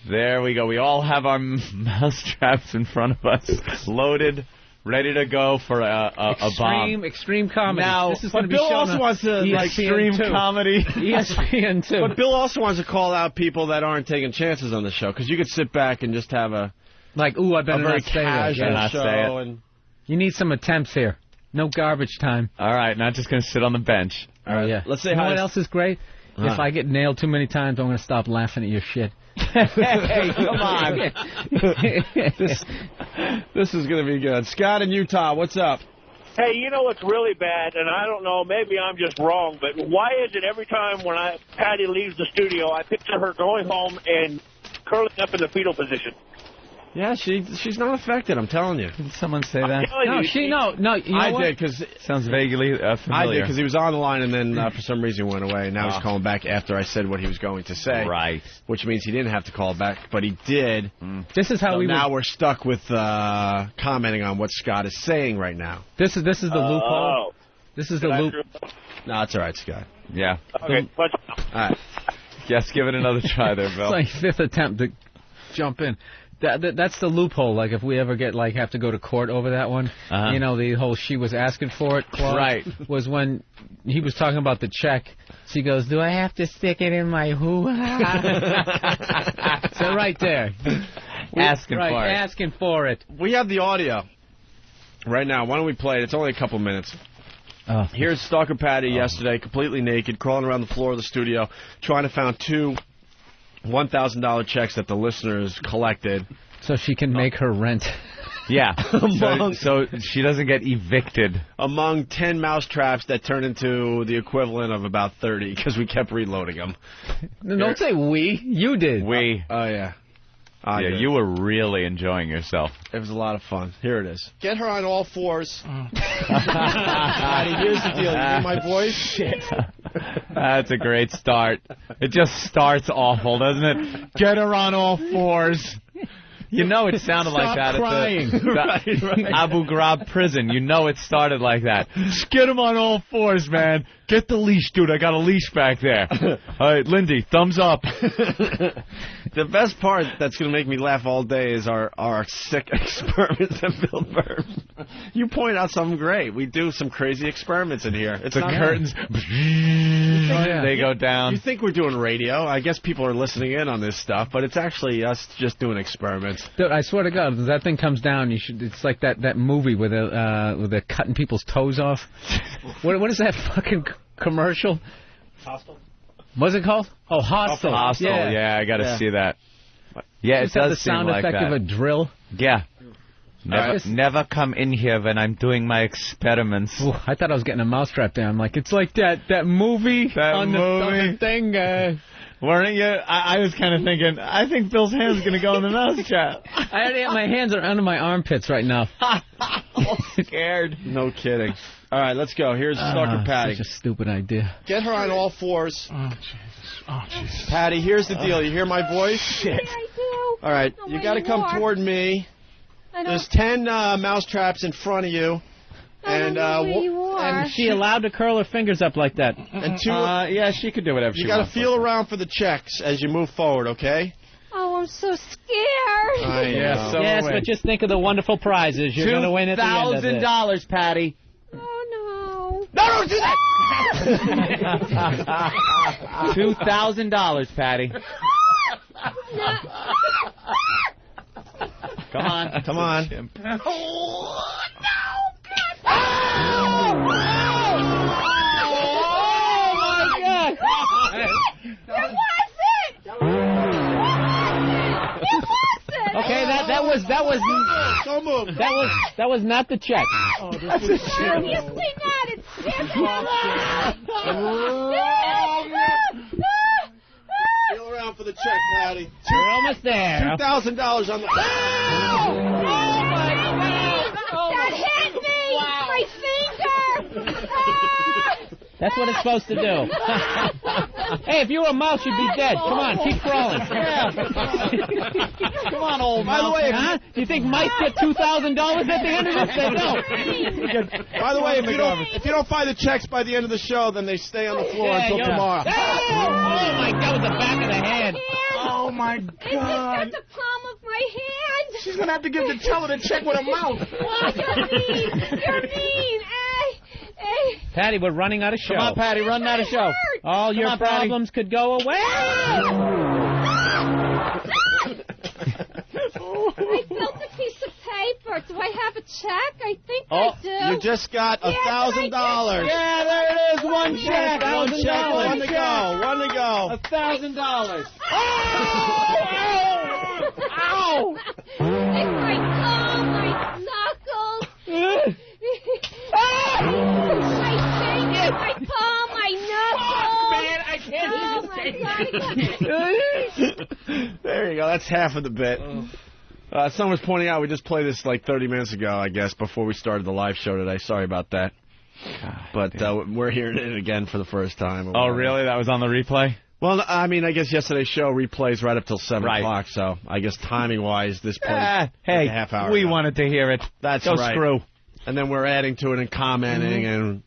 There we go. We all have our mouse traps in front of us, loaded, ready to go for a bomb. Extreme comedy. Now, this is But going to be Bill shown also on wants to like Extreme ESPN 2. comedy. ESPN 2. But Bill also wants to call out people that aren't taking chances on the show because you could sit back and just have a Like, ooh, I better very not say that. casual Not show. say it. And You need some attempts here. No garbage time. All right, not just going to sit on the bench. all right, Yeah. let's say You know hi. what else is great? If I get nailed too many times, I'm going to stop laughing at your shit. Hey, come on. This is going to be good. Scott in Utah, what's up? Hey, you know what's really bad, and I don't know, maybe I'm just wrong, but why is it every time when Patty leaves the studio, I picture her going home and curling up in the fetal position? Yeah, she's not affected. I'm telling you. Did someone say I'm that? telling you, No. You know I what? did because Sounds vaguely I familiar. did because he was on the line and then for some reason he went away. Now he's calling back after I said what he was going to say. Right. Which means he didn't have to call back, but he did. This is how So we now we're stuck with commenting on what Scott is saying right now. This is the loophole. Oh. This is the loop. No, it's all right, Scott. Yeah. Okay, but All right. Yes, give it another try there, Bill. It's like fifth attempt to jump in. That's the loophole. Like if we ever have to go to court over that one, you know, the whole "she was asking for it" clause Right. was when he was talking about the check. She goes, "Do I have to stick it in my hoo-ha?" So right there, Asking for it. asking for it. We have the audio right now. Why don't we play it? It's only a couple minutes. Oh. Here's Stalker Patti yesterday, completely naked, crawling around the floor of the studio, trying to find two $1,000 checks that the listeners collected. So she can make her rent. Yeah. So she doesn't get evicted. Among 10 mousetraps that turned into the equivalent of about 30 because we kept reloading them. Don't say we. You did. We. Oh, yeah. Yeah, you were really enjoying yourself. It was a lot of fun. Here it is. Get her on all fours. Patty, here's the deal. You hear my voice? Shit. That's a great start. It just starts awful, doesn't it? Get her on all fours. You know it sounded like that crying. at the Abu Ghraib prison. You know it started like that. Just get him on all fours, man. Get the leash, dude. I got a leash back there. All right, Lindy, thumbs up. The best part that's going to make me laugh all day is our sick experiments that Bill Burr. You point out something great. We do some crazy experiments in here. It's The not curtains, they go down. You think we're doing radio. I guess people are listening in on this stuff, but it's actually us just doing experiments. Dude, I swear to God, if that thing comes down, you should. It's like that movie where they're cutting people's toes off. What is that fucking commercial? Hostile. What's it called? Oh, Hostile. Hostile, yeah, I got to see that. Yeah, it Just have does the seem sound like effect that. of a drill. Yeah. right. Never come in here when I'm doing my experiments. Ooh, I thought I was getting a mousetrap down. I'm like, it's like that movie on the thing. Weren't you? I was kind of thinking, I think Bill's hand's going to go in the mousetrap. I already have my hands are under my armpits right now. All scared. No kidding. All right, let's go. Here's Stalker Patti. Such a stupid idea. Get her on all fours. Oh, Jesus. Oh, Jesus. Patty, here's the deal. You hear my voice? Shit. I do. All right, I you know got to where come you are. toward me. I don't, There's 10 mousetraps in front of you. I don't know where you are. And she allowed to curl her fingers up like that. And two. Yeah, she could do whatever she You wants. got to feel around for the checks as you move forward, okay? Oh, I'm so scared. I know. so Yes, wait. but just think of the wonderful prizes you're going to win at the end of this. $2,000, Patty. Oh, no. No, don't do that! $2,000, Patty. Come on. Come on. Okay, that was Don't move. that was not the check. Obviously not. It's Feel around for the check, Patty. We're almost there. $2,000 on the... Oh, my God. That hit me! Wow. My finger! Ah! That's what it's supposed to do. Hey, if you were a mouse, you'd be dead. Come on, keep crawling. Come on, old By the way, huh? Do you think mice get $2,000 at the end of this? They don't. By the way, if you don't find the checks by the end of the show, then they stay on the floor until tomorrow. Oh, my God, with the back of the head. Oh, my It's God. got the palm of my hand. She's going to have to give the teller the check with a mouth. Oh, you're mean. You're mean. Patty, we're running out of show. Come on, Patty, running out of show. All your on, Patty. problems could go away. I felt a piece of paper. Do I have a check? I think I do. You just got $1,000. Yeah, there it is. One check. One check. One to go. One to go. $1,000. Ow! It's my palm, my knuckles. My fingers, my palm, my knuckles. Man, I can't Oh, my God. There you go. That's half of the bit. Someone was pointing out we just played this like 30 minutes ago, I guess, before we started the live show today. Sorry about that. But we're hearing it again for the first time. Oh, really? That was on the replay? Well, I mean, I guess yesterday's show replays right up till 7 o'clock, so I guess timing-wise, this played hey, a half hour we ago. wanted to hear it. That's Go right. screw. And then we're adding to it and commenting and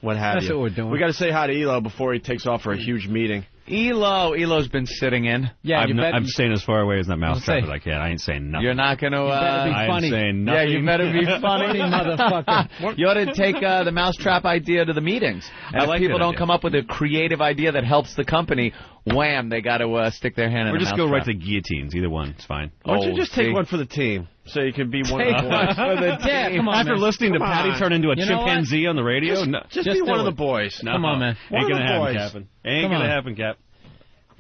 what have That's you. what we're doing. We got to say hi to Elo before he takes off for a huge meeting. Elo's been sitting in. Yeah, I'm staying as far away as that mousetrap as I can. I ain't saying nothing. You're not going to... better be I funny. ain't saying nothing. Yeah, you better be funny, motherfucker. You ought to take the mousetrap idea to the meetings. And if people don't come up with a creative idea that helps the company, wham, they got to stick their hand in Or the just mousetrap. go right to guillotines. Either one. It's fine. Why don't you just take one for the team so you can be one of the boys? Yeah, come on, After man. listening to Come Patty on. turn into a You know what? chimpanzee on the radio? Just be one of the boys. No. Come on, man. One Ain't of going to the happen, boys. Captain. Ain't Come going to on. happen, Cap.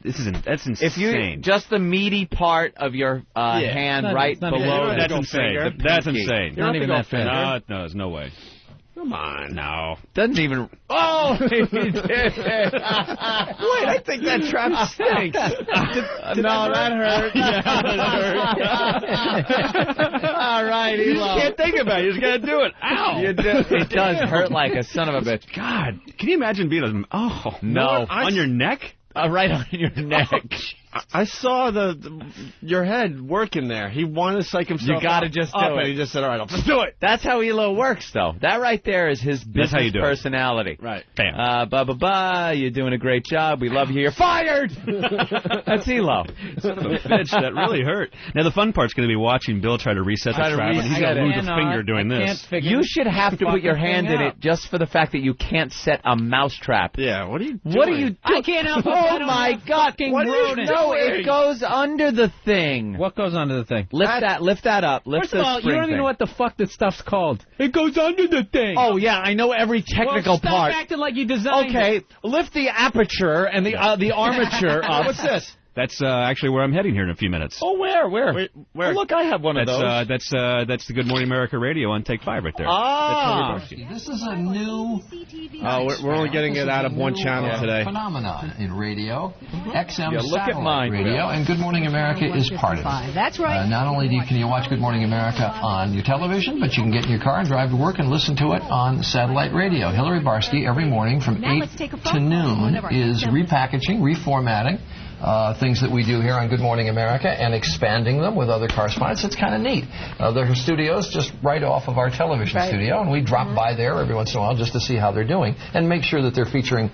That's insane. If you just the meaty part of your hand right below That's insane. That's insane. Not even that fast. No, there's no way. Come on. No. Doesn't even... Oh, he did it. Wait, I think that trap stinks. No, that hurt. All right, You Elo. just can't think about it. You just got to do it. Ow. It does hurt like a son of a bitch. God, can you imagine being a... Oh, No. On your neck? Right on your neck. I saw your head working there. He wanted to psych himself You got to just do up, it. and he just said, all right, I'll just do it. That's how Elo works, though. That right there is his That's how you business do it. personality. Right. Bam. You're doing a great job. We love you. You're fired! That's Elo. Son of a bitch, that really hurt. Now, the fun part's going to be watching Bill try to reset the trap, and he's going to lose a finger doing this. You should have to put your hand in it just for the fact that you can't set a mousetrap. Yeah, what are you doing? What are you doing? I can't help it. I Oh, don't my know. God. What are you No, doing? it goes under the thing. What goes under the thing? Lift that up. Lift First of all, you don't even know what the fuck this stuff's called. It goes under the thing. Oh, yeah, I know every technical well, stop part. acting like you designed Okay, it. lift the aperture and the armature up. What's this? That's actually where I'm heading here in a few minutes. Oh, where? Where? Oh, look, I have one of those. That's the Good Morning America radio on Take 5 right there. Ah. This is a new We're only getting it out of one channel today. phenomenon in radio, XM Yeah, look at satellite mine, radio, Bill. and Good Morning America is part of it. That's right. Not only can you watch Good Morning America on your television, but you can get in your car and drive to work and listen to it on satellite radio. Hillary Barsky every morning from 8 to noon is repackaging, reformatting things that we do here on Good Morning America and expanding them with other correspondents. It's kind of neat. Their studio's just right off of our television studio, and we drop by there every once in a while just to see how they're doing and make sure that they're featuring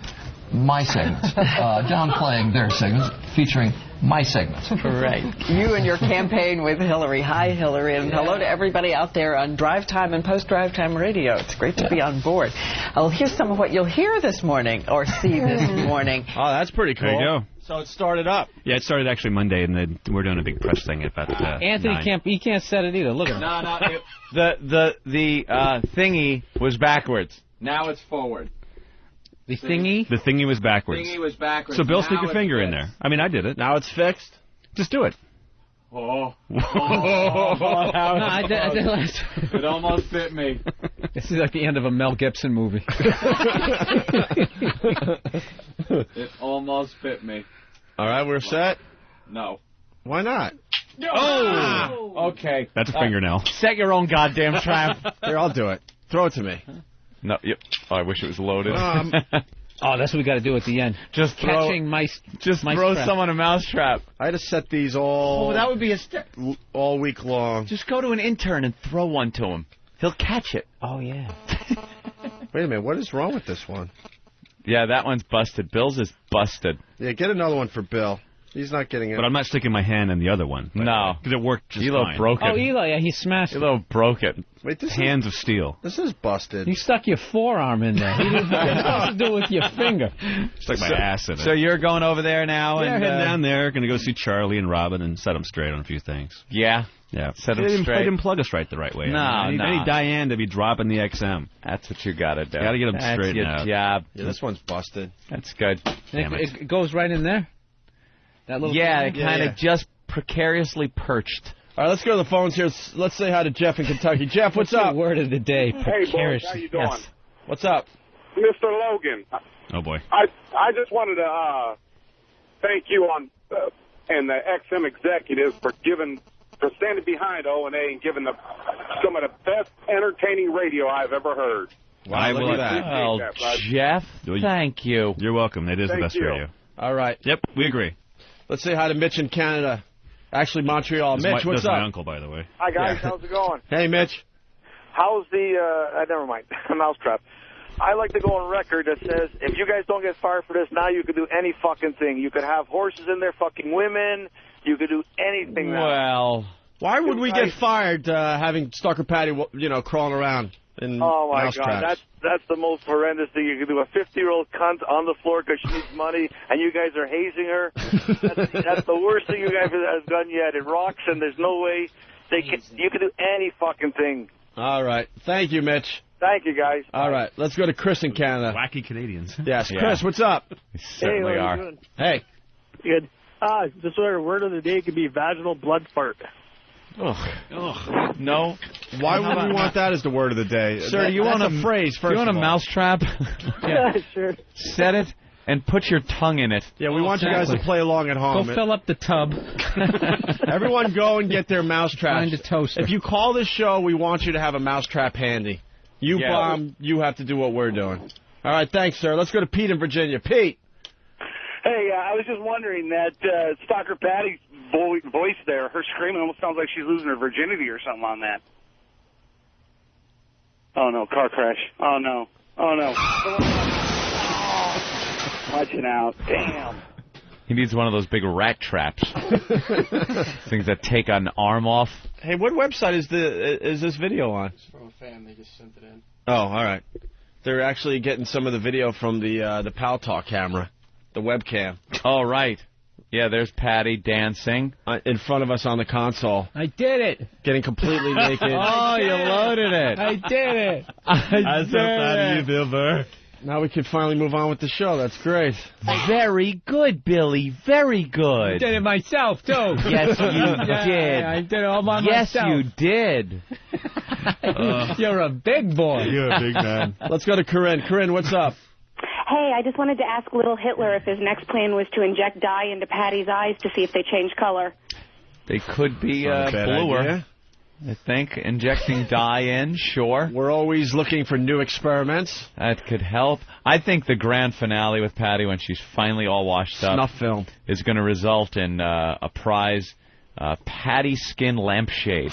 my segments, downplaying their segments, featuring my segments. Right. You and your campaign with Hillary. Hi, Hillary, and hello to everybody out there on Drive Time and Post-Drive Time Radio. It's great to be on board. Here's some of what you'll hear this morning or see this morning. Oh, that's pretty cool. There you go. So it started up. Yeah, it started actually Monday, and then we're doing a big press thing at about Anthony 9. he can't set it either. Look at him. No, the thingy was backwards. Now it's forward. The thingy? The thingy was backwards. Thingy was backwards. So Bill, Now stick your it's finger in fixed. there. I mean, I did it. Now it's fixed. Just do it. Oh. No, I did last. It almost fit me. This is like the end of a Mel Gibson movie. It almost fit me. All right, we're set? No. Why not? Oh! Okay. That's a fingernail. Set your own goddamn trap. Here, I'll do it. Throw it to me. No, yep. Oh, I wish it was loaded. Oh, that's what we got to do at the end. Just catching mice. Throw someone a mousetrap. I had to set these all. Oh, that would be all week long. Just go to an intern and throw one to him. He'll catch it. Oh yeah. Wait a minute. What is wrong with this one? Yeah, that one's busted. Bill's is busted. Yeah, get another one for Bill. He's not getting it. But I'm not sticking my hand in the other one. No. Because it worked just Elo fine. broke it. Oh, Eli, yeah, he smashed it. Elo broke it. Wait, this Hands of steel. This is busted. You stuck your forearm in there. You didn't have nothing to do with your finger. Stuck my ass in it. So you're going over there now? Yeah, and, heading down there. Going to go see Charlie and Robin and set them straight on a few things. Yeah? Yeah. Set They them didn't- straight. They didn't plug us right the right way. No, I need Diane to be dropping the XM. That's what you got to do. Got to get them That's straightened your out. job. Yeah, this one's busted. That's good. Damn it. It goes right in there. That little Yeah, thing? it kind of just precariously perched. All right, let's go to the phones here. Let's say hi to Jeff in Kentucky. Jeff, what's up? The word of the day. Hey, boys, how you doing? Yes. What's up? Mr. Logan. Oh, boy. I just wanted to thank you and the XM executives for standing behind O&A and giving some of the best entertaining radio I've ever heard. Wow, look at that. Well, Jeff, thank you. You're welcome. It is the best radio. All right. Yep, we agree. Let's say hi to Mitch in Canada. Actually, Montreal. Mitch, what's That's up? my uncle, by the way. Hi, guys. How's it going? Hey, Mitch. How's the, never mind, Mousetrap. I like to go on record that says, if you guys don't get fired for this, now you could do any fucking thing. You could have horses in there fucking women. You could do anything now. Well, why would we get fired having Stalker Patti, crawling around in Oh, my Mousetrap? God. That's the most horrendous thing. You could do a 50-year-old cunt on the floor because she needs money, and you guys are hazing her. That's the worst thing you guys have done yet. It rocks, and there's no way you could do any fucking thing. All right. Thank you, Mitch. Thank you, guys. All right. Let's go to Chris in Canada. Wacky Canadians. Yes. Yeah. Chris, what's up? Certainly are. Doing? Hey. Good. This word of the day could be vaginal blood fart. Ugh. No. Why would we want that as the word of the day? Sir, do you want a phrase? First Do you want a of all. mousetrap? Yeah, sure. Set it and put your tongue in it. Yeah, we want you guys to play along at home. Go fill up the tub. Everyone go and get their mousetraps. Find a toaster. If you call this show, we want you to have a mousetrap handy. You bomb, you have to do what we're doing. All right, thanks, sir. Let's go to Pete in Virginia. Pete. Hey, I was just wondering that Stalker Patti's voice there, her screaming almost sounds like she's losing her virginity or something on that. Oh, no, car crash. Oh, no. Oh, no. Watching out. Damn. He needs one of those big rat traps. Things that take an arm off. Hey, what website is this video on? It's from a fan. They just sent it in. Oh, all right. They're actually getting some of the video from the Pal Talk camera, the webcam. Oh, right. Yeah, there's Patti dancing. In front of us on the console. I did it. Getting completely naked. Oh, you loaded it. I did it. I'm so proud of you, Bill Burr. Now we can finally move on with the show. That's great. Very good, Billy. Very good. I did it myself, too. Yes, you did. I did it all by yes, myself. you did. You're a big boy. You're a big man. Let's go to Corinne. Corinne, what's up? Hey, I just wanted to ask Little Hitler if his next plan was to inject dye into Patty's eyes to see if they change color. They could be Not a bad bluer. idea. I think injecting dye in, sure. We're always looking for new experiments. That could help. I think the grand finale with Patti, when she's finally all washed up, Snuff film, is going to result in a prize, Patti Skin Lampshade.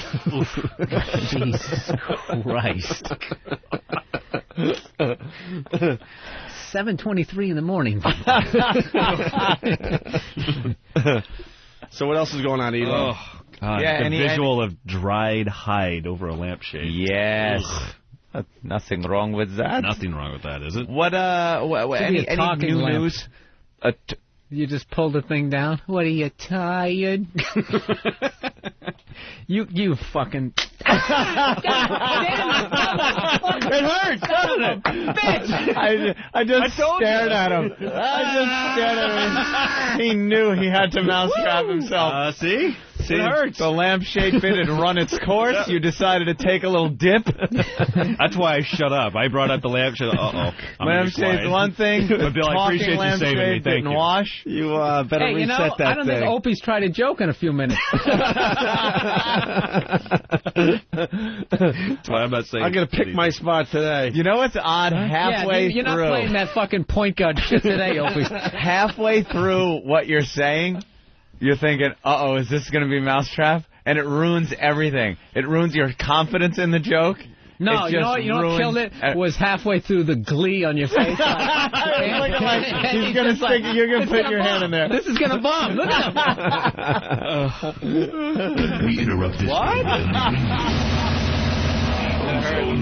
Jesus Christ. 7:23 in the morning. So what else is going on, Elo? Oh, God. Yeah, the visual of dried hide over a lampshade. Yes. Nothing wrong with that. Nothing wrong with that, is it? What any new lamp. news? You just pulled the thing down? What, are you tired? you fucking... It hurts, doesn't it? Bitch! I just stared at him. I just stared at him. He knew he had to mousetrap himself. See? See? It hurts. The lampshade bit had run its course. You decided to take a little dip. That's why I shut up. I brought up the lampshade. Uh-oh. Lampshade's one thing. But Bill, I appreciate you saving me. Thank you. Wash. You better reset that I don't think Opie's tried a joke in a few minutes. That's why I'm not saying. I'm going to pick my spot today. You know what's odd? Halfway you're through. not playing that fucking point guard shit today, Opie. Halfway through what you're saying, you're thinking, uh-oh, is this going to be Mousetrap? And it ruins everything. It ruins your confidence in the joke. No, you know what killed it? Was halfway through the glee on your face. He's going to stick. You're going to put your hand in there. This is going to bomb. Look at him. We interrupt this.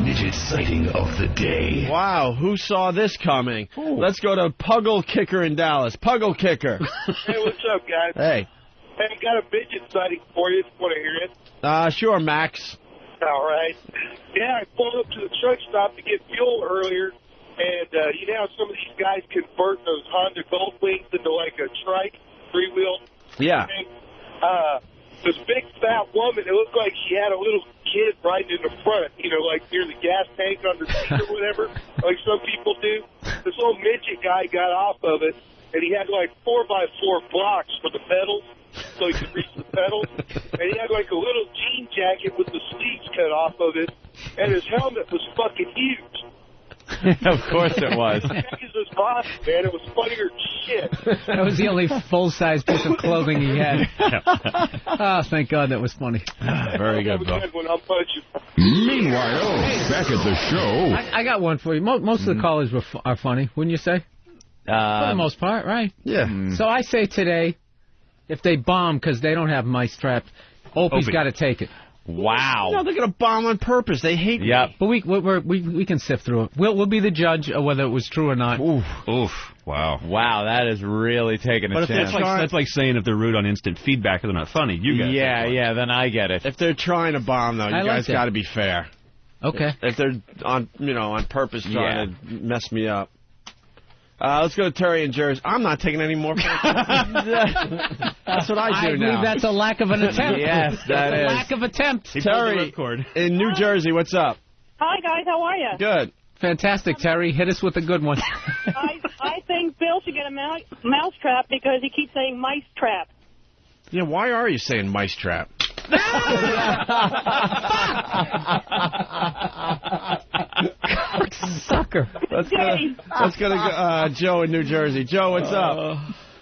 Midget sighting of the day. Wow, who saw this coming? Ooh. Let's go to Puggle Kicker in Dallas. Puggle Kicker. Hey, what's up, guys? Hey. Hey, got a midget sighting for you if you want to hear it. Sure, Max. All right. Yeah, I pulled up to the truck stop to get fuel earlier, and you know how some of these guys convert those Honda Goldwings into like a trike, three-wheel Yeah. thing? This big fat woman, it looked like she had a little kid riding in the front, you know, like near the gas tank on the seat or whatever, like some people do. This little midget guy got off of it, and he had like 4x4 blocks for the pedals, so he could reach the pedals. And he had like a little jean jacket with the sleeves cut off of it, and his helmet was fucking huge. Of course it was. His body, man, it was funnier than shit. That was the only full-size piece of clothing he had. Oh, thank God that was funny. Very good, Bill. Meanwhile, back at the show. I got one for you. Most of the callers are funny, wouldn't you say? For the most part, right? Yeah. So I say today, if they bomb because they don't have Mousetrap, Opie's got to take it. Wow. No, they're going to bomb on purpose. They hate me. But we can sift through it. We'll be the judge of whether it was true or not. Oof. Wow. Wow, that is really taking a chance. That's like saying if they're rude on instant feedback, they're not funny. You guys. Yeah, then I get it. If they're trying to bomb, though, you guys got to be fair. Okay. If they're on purpose trying to mess me up. Let's go to Terry in Jersey. I'm not taking any more. That's what I do now. I believe that's a lack of an attempt. Yes, that is. Lack of attempt. Terry in New Jersey, what's up? Hi, guys. How are you? Good. Fantastic, Terry. Hit us with a good one. I think Bill should get a Mousetrap because he keeps saying mice trap. Yeah, why are you saying Mousetrap? Sucker. Let's go to Joe in New Jersey. Joe, what's up?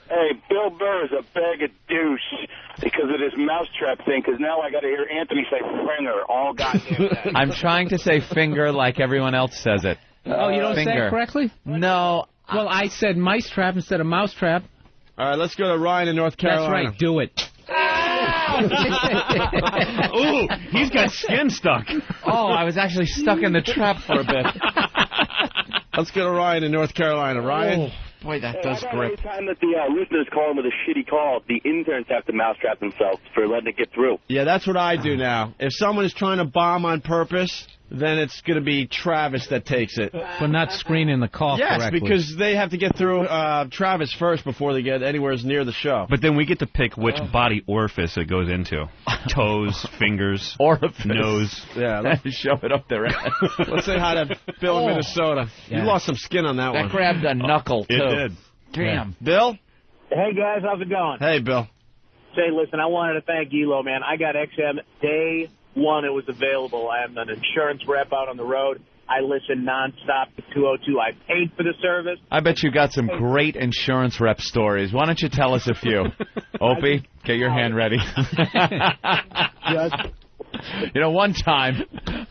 Hey, Bill Burr is a bag of douche because of this Mousetrap thing, because now I got to hear Anthony say finger all goddamn day. I'm trying to say finger like everyone else says it. Oh, you don't say it correctly? No. Well, I said Mousetrap instead of Mousetrap. All right, let's go to Ryan in North Carolina. That's right. Do it. Ooh, he's got skin stuck. Oh, I was actually stuck in the trap for a bit. Let's go to Ryan in North Carolina. Ryan? Boy, that does grip. Every time that the listeners call in with a shitty call, the interns have to Mousetrap themselves for letting it get through. Yeah, that's what I do now. If someone is trying to bomb on purpose, then it's going to be Travis that takes it. For not screening the call correctly. Yes, because they have to get through Travis first before they get anywhere near the show. But then we get to pick which body orifice it goes into. Toes, fingers, nose. Yeah, let's shove it up there. Let's say hi to Bill in Minnesota. Yeah. You lost some skin on that one. That grabbed a knuckle, too. It did. Damn. Yeah. Bill? Hey, guys, how's it going? Hey, Bill. Say, listen, I wanted to thank Elo, man. I got XM day one. It was available. I am an insurance rep out on the road. I listen nonstop to 202. I paid for the service. I bet you got some great insurance rep stories. Why don't you tell us a few? Opie, get your hand ready. You know, one time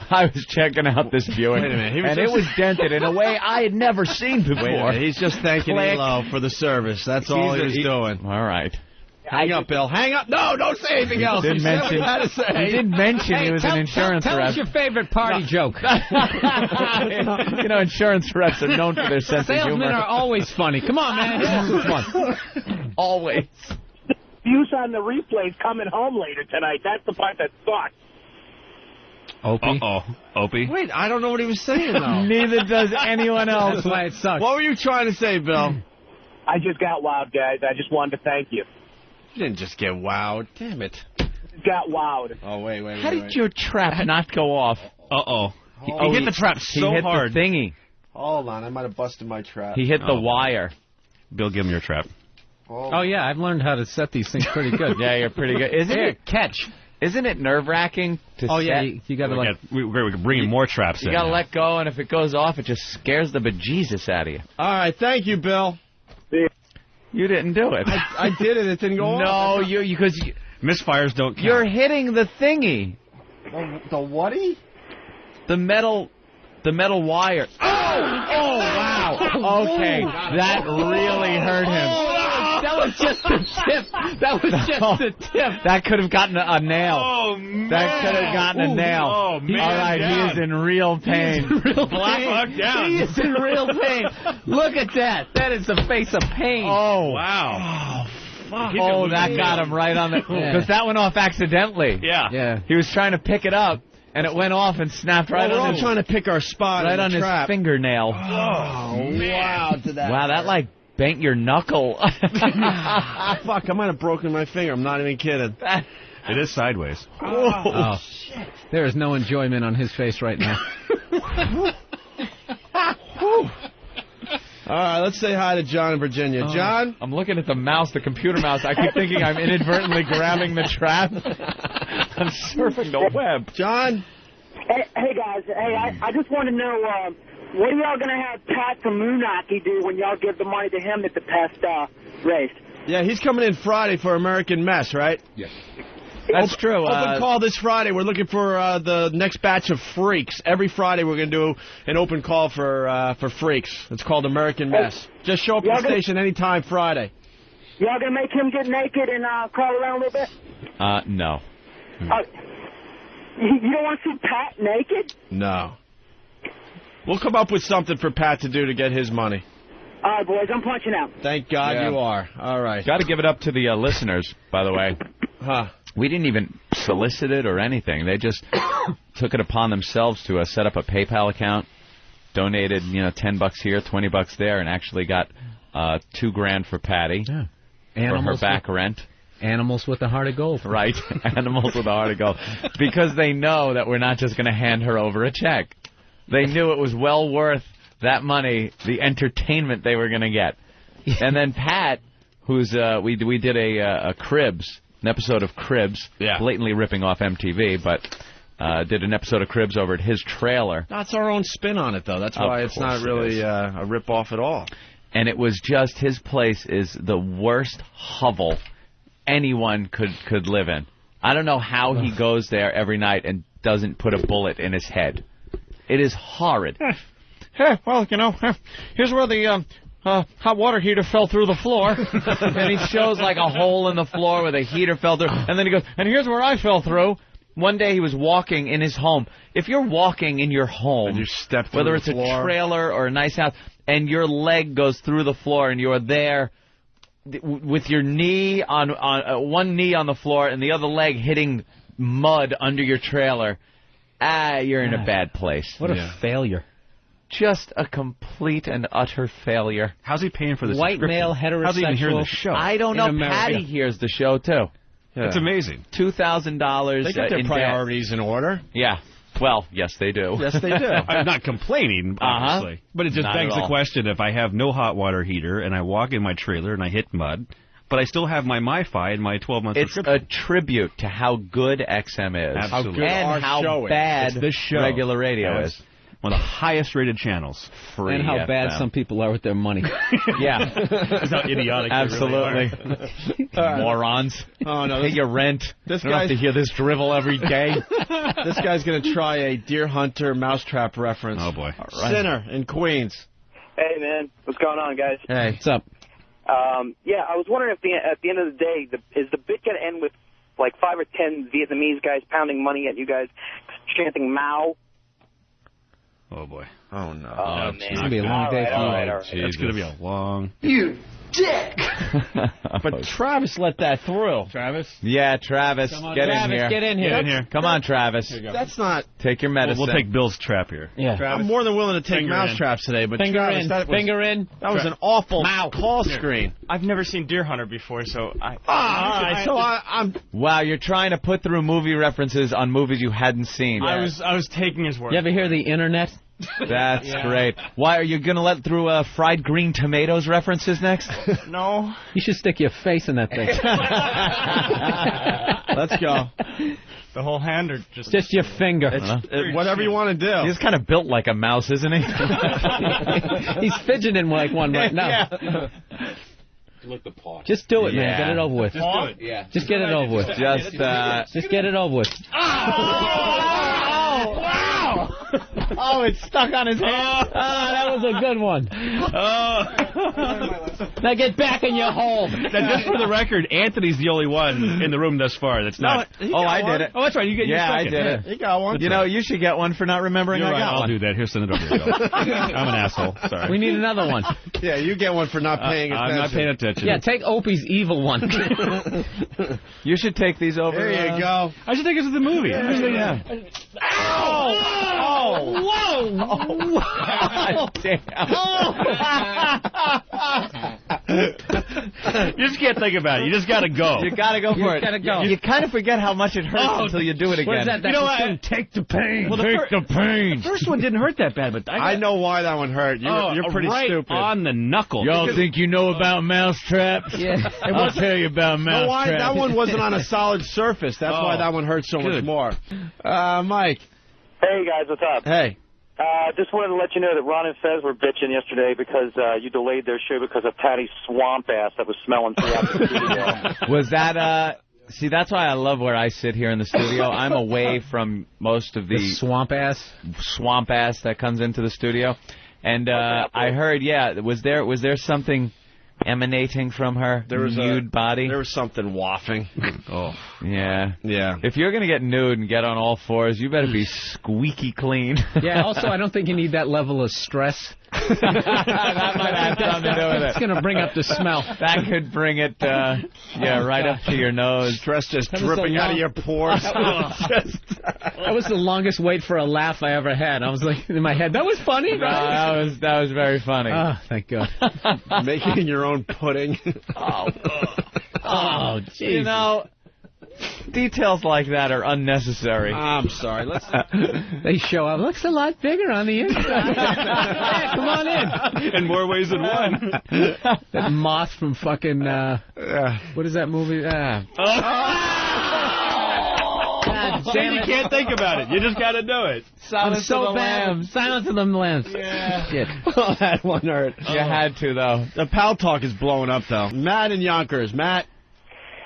I was checking out this Buick, and it was dented in a way I had never seen before. Wait a minute. He's just thanking Elo for the service. That's all he was doing. All right. Hang up, Bill. Hang up. No, don't say anything else. He did mention he was an insurance rep. Tell us your favorite party joke. You know, insurance reps are known for their sense of humor. Salesmen are always funny. Come on, man. This is fun. Always. Use on the replays coming home later tonight. That's the part that sucks. Opie? Opie? Wait, I don't know what he was saying, though. Neither does anyone else. That's why it sucks. What were you trying to say, Bill? I just got wowed, guys. I just wanted to thank you. You didn't just get wowed. Damn it. got wowed. Oh, wait. How did your trap not go off? Uh-oh. He hit the trap so hit hard. The thingy. Hold on, I might have busted my trap. He hit the wire. Bill, give him your trap. Oh, yeah, I've learned how to set these things pretty good. Yeah, you're pretty good. Isn't it catch? Isn't it nerve-wracking to set? Yeah, you got to we can bring in more traps in. You got to let go, and if it goes off, it just scares the bejesus out of you. All right, thank you, Bill. You didn't do it. I did it. It didn't go off. No, because misfires don't count. You're hitting the thingy. The whaty? The metal wire. Oh, wow. Okay, that really hurt him. That was just the tip. That was just the tip. That could have gotten a nail. Oh, man. That could have gotten a nail. Oh, man. All right, he is in real pain. He is in real pain. Down. He is in real pain. Look at that. That is the face of pain. Oh. Wow. Oh, that got him right on the... Because that went off accidentally. Yeah. He was trying to pick it up, and it went off and snapped right on his... We're all trying to pick our spot right on his fingernail. Oh, wow. Did that wow, that like bent your knuckle. Fuck, I might have broken my finger. I'm not even kidding. It is sideways. Oh, shit. There is no enjoyment on his face right now. All right, let's say hi to John in Virginia. John? I'm looking at the mouse, the computer mouse. I keep thinking I'm inadvertently grabbing the trap. I'm surfing the web. John? Hey guys. Hey, I just want to know, what are y'all going to have Pat from Moonaki do when y'all give the money to him at the past race? Yeah, he's coming in Friday for American Mess, right? Yes. That's true. Open call this Friday. We're looking for the next batch of freaks. Every Friday we're going to do an open call for freaks. It's called American Mess. Just show up at the station anytime Friday. Y'all going to make him get naked and crawl around a little bit? No. You don't want to see Pat naked? No. We'll come up with something for Pat to do to get his money. All right, boys, I'm punching out. Thank God you are. All right. Got to give it up to the listeners, by the way. Huh. We didn't even solicit it or anything. They just took it upon themselves to set up a PayPal account, donated, $10 here, $20 there, and actually got $2,000 for Patty for her back rent. Animals with a heart of gold. Right, animals with a heart of gold. Because they know that we're not just going to hand her over a check. They knew it was well worth that money, the entertainment they were going to get. And then Pat, who's we did a Cribs. An episode of Cribs, blatantly ripping off MTV, but did an episode of Cribs over at his trailer. That's our own spin on it, though. That's why it's not really a rip-off at all. And it was just, his place is the worst hovel anyone could live in. I don't know how he goes there every night and doesn't put a bullet in his head. It is horrid. Well, here's where the... hot water heater fell through the floor. And he shows like a hole in the floor where the heater fell through. And then he goes, and here's where I fell through. One day he was walking in his home. If you're walking in your home, and you step through whether it's a trailer or a nice house, and your leg goes through the floor and you're there with your knee on one knee on the floor and the other leg hitting mud under your trailer, you're in a bad place. What a failure. Just a complete and utter failure. How's he paying for this? White male, heterosexual. How's he even hearing the show? I don't know. Patty hears the show, too. Yeah. It's amazing. $2,000 They got their priorities in order. Yeah. Well, yes, they do. Yes, they do. I'm not complaining, obviously. But it just begs the question, if I have no hot water heater and I walk in my trailer and I hit mud, but I still have my MiFi and my 12-month subscription. It's a tribute to how good XM is. Absolutely. And how bad regular radio is. One of the highest-rated channels. Free and how FM. bad some people are with their money. Yeah. That's how idiotic Absolutely. They really are. Morons. Oh, no. Pay your rent. This you don't have to hear this drivel every day. This guy's going to try a Deer Hunter Mousetrap reference. Oh, boy. All right. Sinner in Queens. Hey, man. What's going on, guys? Hey. What's up? Yeah, I was wondering if at the end of the day, is the bit going to end with like 5 or 10 Vietnamese guys pounding money at you guys, chanting Mao? Oh, boy. Oh, no. Oh, it's going to be a long day for you. It's going to be a long... You dick! But Travis let that through. Travis? Yeah, Travis. Get in here. Get in here. Come on, Travis. That's not... Take your medicine. We'll take Bill's trap here. Yeah. I'm more than willing to take Mousetraps today, but Finger Travis, in. that was, Finger in. That was an awful call screen. I've never seen Deer Hunter before, so I'm... Wow, you're trying to put through movie references on movies you hadn't seen. I was taking his word. You ever hear the internet? That's great. Why, are you going to let through fried green tomatoes references next? No. You should stick your face in that thing. Let's go. The whole hand or just your finger. Whatever you want to do. He's kind of built like a mouse, isn't he? He's fidgeting like one right now. Look the paw. Just do it, man. Get it over with. Just do it. Yeah. Just get it over with. Just get it over with. Wow! Oh, it's stuck on his hand. That was a good one. Now get back in your hole. Now, just for the record, Anthony's the only one in the room thus far that's not... I did it. Oh, that's right. You get your second. I did it. You got one. You know, you should get one for not remembering You're I right. got I'll one. do that. Here, send it over here. Bill. I'm an asshole. Sorry. We need another one. Yeah, you get one for not paying attention. I'm not paying attention. Yeah, take Opie's evil one. You should take these over. There you go. I should take us to the movie. Yeah. Ow! Whoa! God damn. You just can't think about it. You just got to go. You got to go for it. Gotta go. You kind of forget how much it hurts until you do it again. What is that? You know what? Take the pain. Well, take the pain. The first one didn't hurt that bad, but I know why that one hurt. You're pretty right stupid. on the knuckle. Y'all think you know about mousetraps? Yeah. I'll tell you about No, why? mousetraps. That one wasn't on a solid surface. That's why that one hurt so much more. Mike. Hey, guys, what's up? Hey. Just wanted to let you know that Ron and Fez were bitching yesterday because you delayed their show because of Patty's swamp ass that was smelling throughout the studio. Was that, see, that's why I love where I sit here in the studio. I'm away from most of the swamp ass that comes into the studio. And I heard, was there something emanating from her nude body? There was something wafting. Yeah. Yeah. If you're going to get nude and get on all fours, you better be squeaky clean. Yeah, also, I don't think you need that level of stress. That might have something to do with it. It's going to bring up the smell. That could bring it, right up to your nose. Stress just dripping out of your pores. That was the longest wait for a laugh I ever had. I was like, in my head, that was funny. No, that was very funny. Oh, thank God. Making your own pudding. Oh, jeez. You know, details like that are unnecessary. I'm sorry. They show up. Looks a lot bigger on the inside. Yeah, come on in. In more ways than one. That moth from fucking, what is that movie? You can't think about it. You just got to do it. Silence of the Lambs. Silence of the Lambs. Yeah. Shit. Oh, that one hurt. You had to, though. The Pal Talk is blowing up, though. Matt in Yonkers. Matt.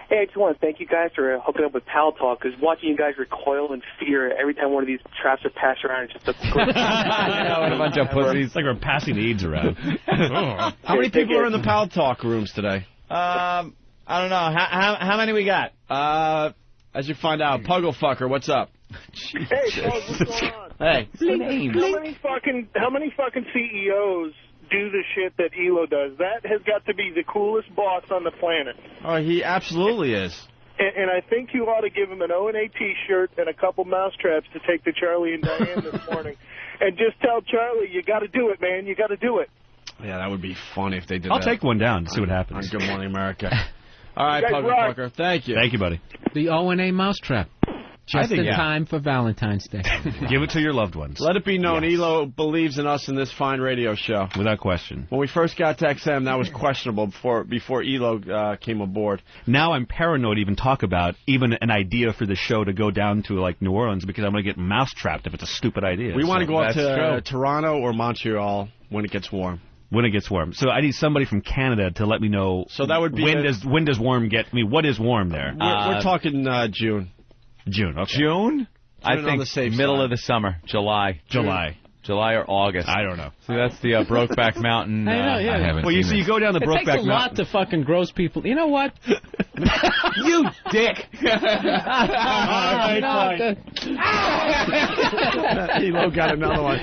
Hey, I just want to thank you guys for hooking up with Pal Talk, because watching you guys recoil in fear every time one of these traps are passed around is just a great... What a bunch of pussies. It's like we're passing AIDS around. How many people are in the Pal Talk rooms today? I don't know. How many we got? As you find out, Puggle Fucker, what's up? Hey, Charles, what's going on? Hey. How many fucking CEOs do the shit that Elo does? That has got to be the coolest boss on the planet. Oh, he absolutely is. And I think you ought to give him an O&A T-shirt and a couple mousetraps to take to Charlie and Diane this morning. And just tell Charlie, you got to do it, man. You got to do it. Yeah, that would be funny if they did I'll that. take one down and see what happens. On Good Morning America. All right, You guys Puggle rock. Fucker. Thank you. Thank you, buddy. The O&A Mousetrap. Just in time for Valentine's Day. Give it to your loved ones. Let it be known, Elo believes in us in this fine radio show. Without question. When we first got to XM, that was questionable before Elo came aboard. Now I'm paranoid to even talk about even an idea for the show to go down to like New Orleans because I'm going to get mouse-trapped if it's a stupid idea. We want to go up to Toronto or Montreal when it gets warm. When it gets warm. So I need somebody from Canada to let me know. So that would be when does warm get? I mean, what is warm there? We're talking June. June. Okay. June? I on think the safe middle side. of the summer, July. July. July or August? I don't know. See, that's the Brokeback Mountain. I know, yeah. I haven't well, you go down the Brokeback Mountain. It takes a lot to fucking gross people. You know what? You dick. Elo got another one.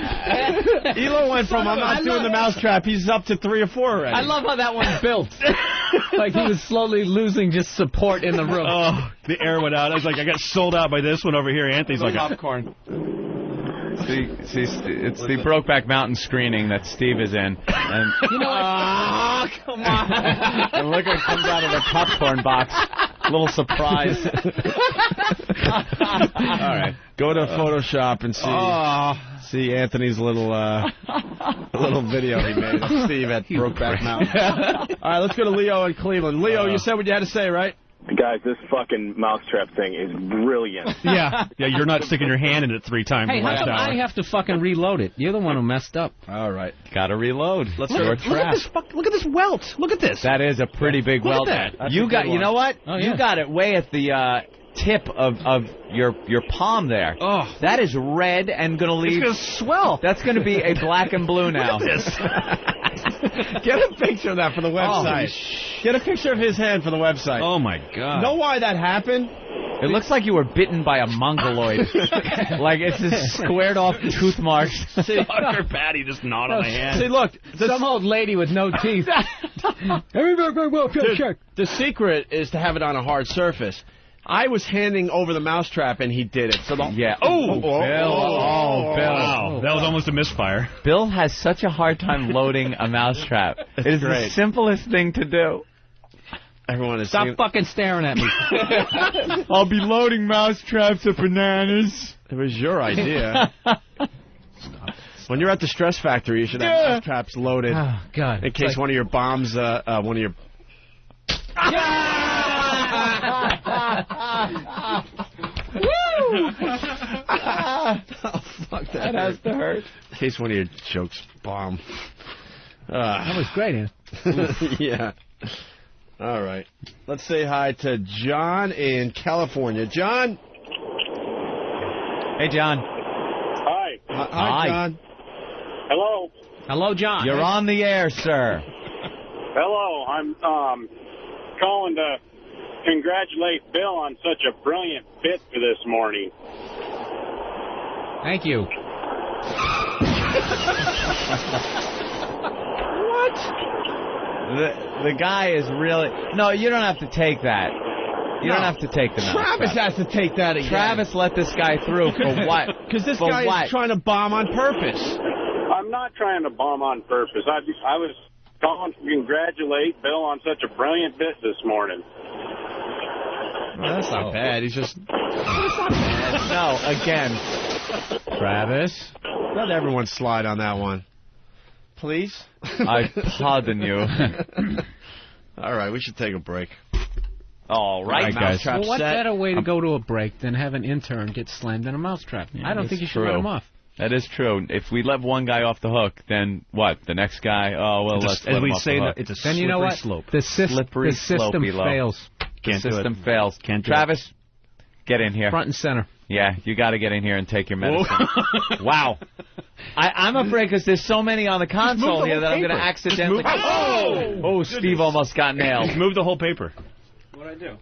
Elo went from I'm not doing the Mousetrap. He's up to 3 or 4 already. I love how that one built. Like he was slowly losing just support in the room. Oh, the air went out. I was like, I got sold out by this one over here. Anthony's like popcorn. See, it's the Brokeback Mountain screening that Steve is in. And you know what? Come on. And look what comes out of the popcorn box. A little surprise. All right. Go to Photoshop and see Anthony's little video he made of Steve at Brokeback Mountain. All right, let's go to Leo in Cleveland. Leo, you said what you had to say, right? Guys, this fucking Mousetrap thing is brilliant. Yeah, you're not sticking your hand in it 3 times Hey, in the last how come hour. I have to fucking reload it? You're the one who messed up. All right. Gotta reload. Let's Your look trap. at this welt. Look at this. That is a pretty big welt. Look at that. You got. You know what? Oh, yeah. You got it way at the tip of your palm there. Oh, that is red and gonna leave. It's gonna swell. That's gonna be a black and blue now. Look at this. Get a picture of that for the website. Get a picture of his hand for the website. Oh my God. Know why that happened? It looks like you were bitten by a mongoloid. Like it's just squared off tooth marks. Stalker Patti just gnawed on my hand. See, look, some old lady with no teeth. The secret is to have it on a hard surface. I was handing over the Mousetrap and he did it. So Bill. Bill. Wow, that was almost a misfire. Bill has such a hard time loading a Mousetrap. It is the simplest thing to do. Everyone is Stop fucking staring at me. I'll be loading Mousetraps of bananas. It was your idea. When you're at the Stress Factory, you should have Mousetraps loaded. Oh, God. In case one of your bombs, one of your... Woo! Oh, fuck that has to hurt. In case one of your jokes bomb. That was great, Ian. Yeah. All right. Let's say hi to John in California. John? Hey, John. Hi. Hi, John. Hello. Hello, John. You're on the air, sir. Hello. I'm calling to congratulate Bill on such a brilliant bit for this morning. Thank you. What? The guy is really... No, you don't have to take that. You don't have to take the Travis has to take that again. Travis let this guy through for what? Because this guy is trying to bomb on purpose. I'm not trying to bomb on purpose. I was calling to congratulate Bill on such a brilliant bit this morning. Well, that's not bad. He's just... No, again. Travis, let everyone slide on that one. Please? I pardon you. All right, we should take a break. All right, guys. Well, what better way to go to a break than have an intern get slammed in a mousetrap? I don't think you should let him off. That is true. If we let one guy off the hook, then what? The next guy? Oh, well, let's let him off the hook. It's a then you know what? slope. The system fails. The system fails. Travis, get in here. Front and center. Yeah, you got to get in here and take your medicine. Wow. I'm afraid because there's so many on the console here that I'm going to accidentally... Oh, Steve almost got nailed. Just move the whole paper. What'd I do?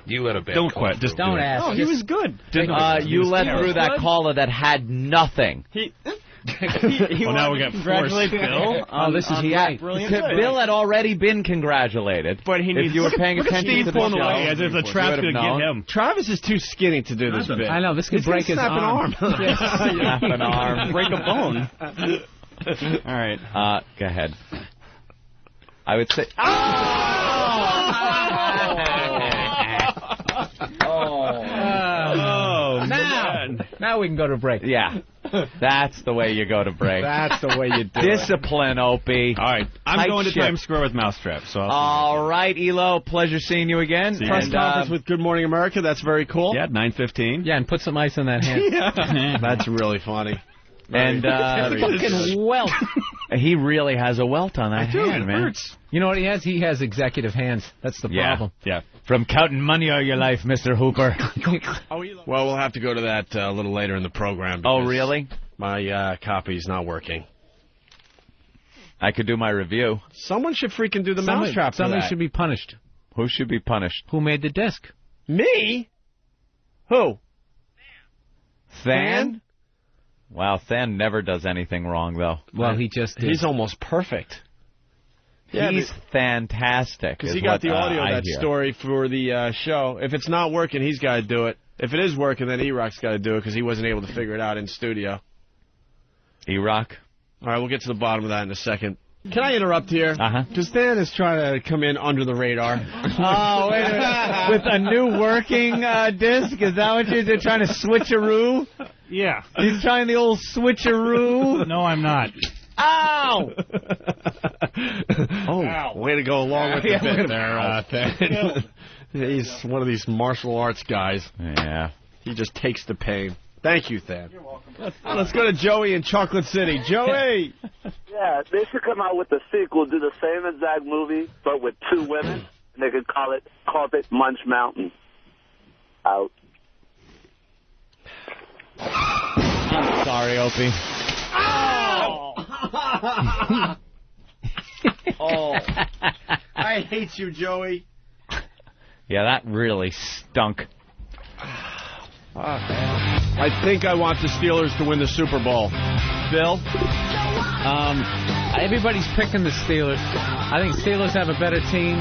You had a bad Don't quit. Just don't ask. Oh, he was good. You let through that caller that had nothing. Well, now we got congratulate Bill. This is great. Bill had already been congratulated. But he needs. If you were paying attention to the show, as if the trap's going to get him. Travis is too skinny to do this bit. I know. This could break his arm. Snap an arm. Break a bone. All right. Go ahead. I would say... Now we can go to break. Yeah. That's the way you go to break. That's the way you do Discipline, Opie. All right. I'm going to Times Square with Mousetrap. So all right, Elo. Pleasure seeing you again. Press conference with Good Morning America. That's very cool. Yeah, 9:15. Yeah, and put some ice on that hand. That's really funny. And fucking welt. He really has a welt on that hand, man. Hurts. You know what he has? He has executive hands. That's the problem. Yeah. From counting money all your life, Mr. Hooper. Well, we'll have to go to that a little later in the program. Oh, really? My copy's not working. I could do my review. Someone should freaking do the Mousetrap. Somebody should be punished. Who should be punished? Who made the disc? Me? Who? Than? Wow, Than never does anything wrong, though. Well, he just did. He's almost perfect. Yeah, he's fantastic. Because he got the audio of that story for the show. If it's not working, he's got to do it. If it is working, then E-Rock's got to do it because he wasn't able to figure it out in studio. E-Rock? All right, we'll get to the bottom of that in a second. Can I interrupt here? Because Dan is trying to come in under the radar. Oh, wait a minute. With a new working disc? Is that what you're trying to switcheroo? Yeah. He's trying the old switcheroo? No, I'm not. Ow! Ow. Way to go along with the bit there, Dan. He's one of these martial arts guys. Yeah. He just takes the pain. Thank you, Thad. You're welcome. Let's go to Joey in Chocolate City. Joey! Yeah, they should come out with a sequel, do the same exact movie, but with 2 women, and they could call it Carpet Munch Mountain. Out. I'm sorry, Opie. Ow! Oh. I hate you, Joey. Yeah, that really stunk. I think I want the Steelers to win the Super Bowl. Bill? Everybody's picking the Steelers. I think Steelers have a better team,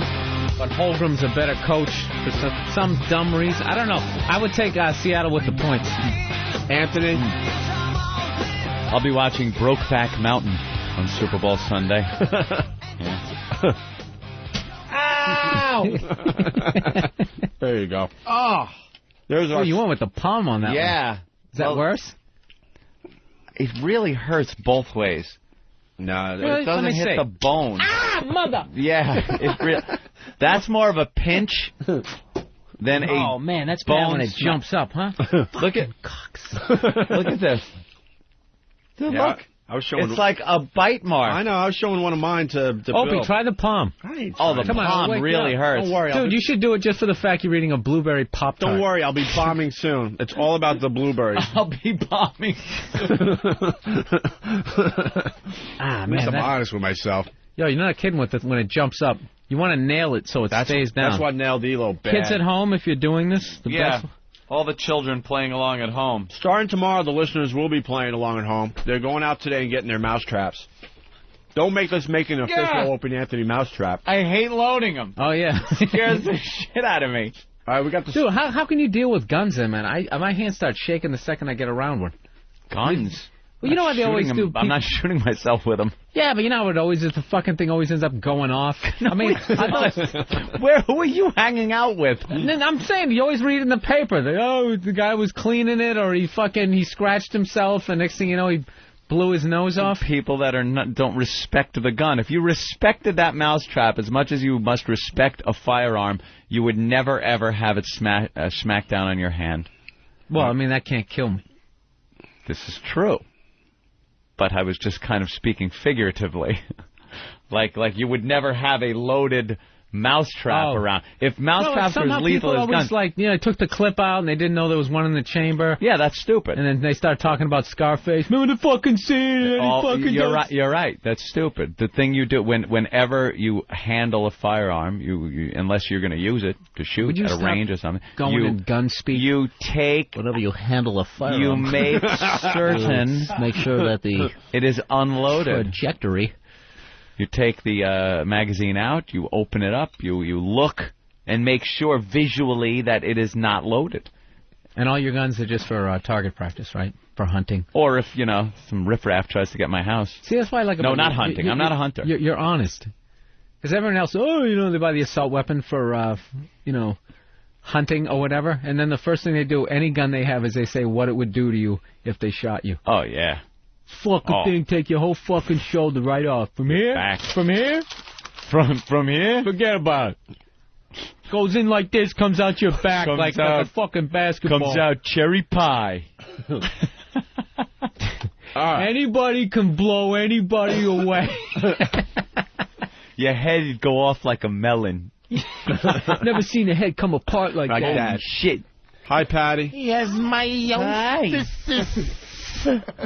but Holmgren's a better coach for some dumb reason. I don't know. I would take Seattle with the points. Anthony? I'll be watching Brokeback Mountain on Super Bowl Sunday. Ow! There you go. Oh! There's our... you went with the palm on that one. Yeah. Is that worse? It really hurts both ways. No, it doesn't hit the bone. Ah, mother! Yeah, that's more of a pinch than a Oh, man, that's bad when it jumps up, huh? Look at Look at this. Dude, Yeah, look. I was showing. It's like a bite mark. I know. I was showing one of mine to Opie, Bill. try the palm. Oh, the palm really hurts. Don't worry. Dude, you should do it just for the fact you're eating a blueberry Pop-Tart. Don't worry. I'll be bombing soon. It's all about the blueberries. I'll be bombing At least I'm honest with myself. Yo, you're not kidding with it when it jumps up. You want to nail it so it stays down. That's what nailed Elo bad. Kids at home, if you're doing this, the best. All the children playing along at home. Starting tomorrow, the listeners will be playing along at home. They're going out today and getting their mousetraps. Don't make us make an official Opie Anthony mousetrap. I hate loading them. Oh, yeah. It scares the shit out of me. All right, we got the... Dude, how can you deal with guns then, man? My hands start shaking the second I get around one. Guns? Well, you know what they always do? I'm not shooting myself with them. Yeah, but you know how it always is? The fucking thing always ends up going off. I mean, who are you hanging out with? I'm saying, you always read in the paper that, the guy was cleaning it, or he scratched himself, and next thing you know, he blew his nose off. People that don't respect the gun. If you respected that mousetrap as much as you must respect a firearm, you would never, ever have it smack down on your hand. Well, I mean, that can't kill me. This is true. But I was just kind of speaking figuratively. like you would never have a loaded mousetrap around. If mousetraps were as lethal as guns... they took the clip out and they didn't know there was one in the chamber. Yeah, that's stupid. And then they started talking about Scarface. Remember the fucking scene? You're right. That's stupid. The thing you do, whenever you handle a firearm, you unless you're going to use it to shoot at a range or something... Going in gun speak? You take... Whenever you handle a firearm... You make certain... Make sure that it is unloaded. Trajectory... You take the magazine out, you open it up, you look, and make sure visually that it is not loaded. And all your guns are just for target practice, right? For hunting. Or if, some riffraff tries to get my house. See, that's why I like... No, not hunting. I'm not a hunter. You're honest. Because everyone else, they buy the assault weapon for, hunting or whatever. And then the first thing they do, any gun they have, is they say what it would do to you if they shot you. Oh, yeah. Fucking thing, take your whole fucking shoulder right off. From here? Back. From here? From here? Forget about it. Goes in like this, comes out your back like a fucking basketball. Comes out cherry pie. Anybody can blow anybody away. Your head would go off like a melon. Never seen a head come apart like that. Shit. Hi, Patty. Yes, my Hi. this is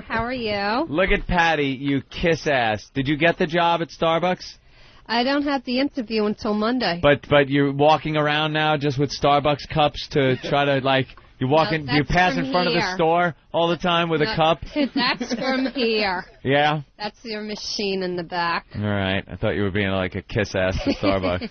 How are you? Look at Patty, you kiss ass. Did you get the job at Starbucks? I don't have the interview until Monday. But you're walking around now just with Starbucks cups to try to, like, you pass in front of the store all the time with a cup? That's from here. Yeah? That's your machine in the back. All right. I thought you were being like a kiss ass to Starbucks.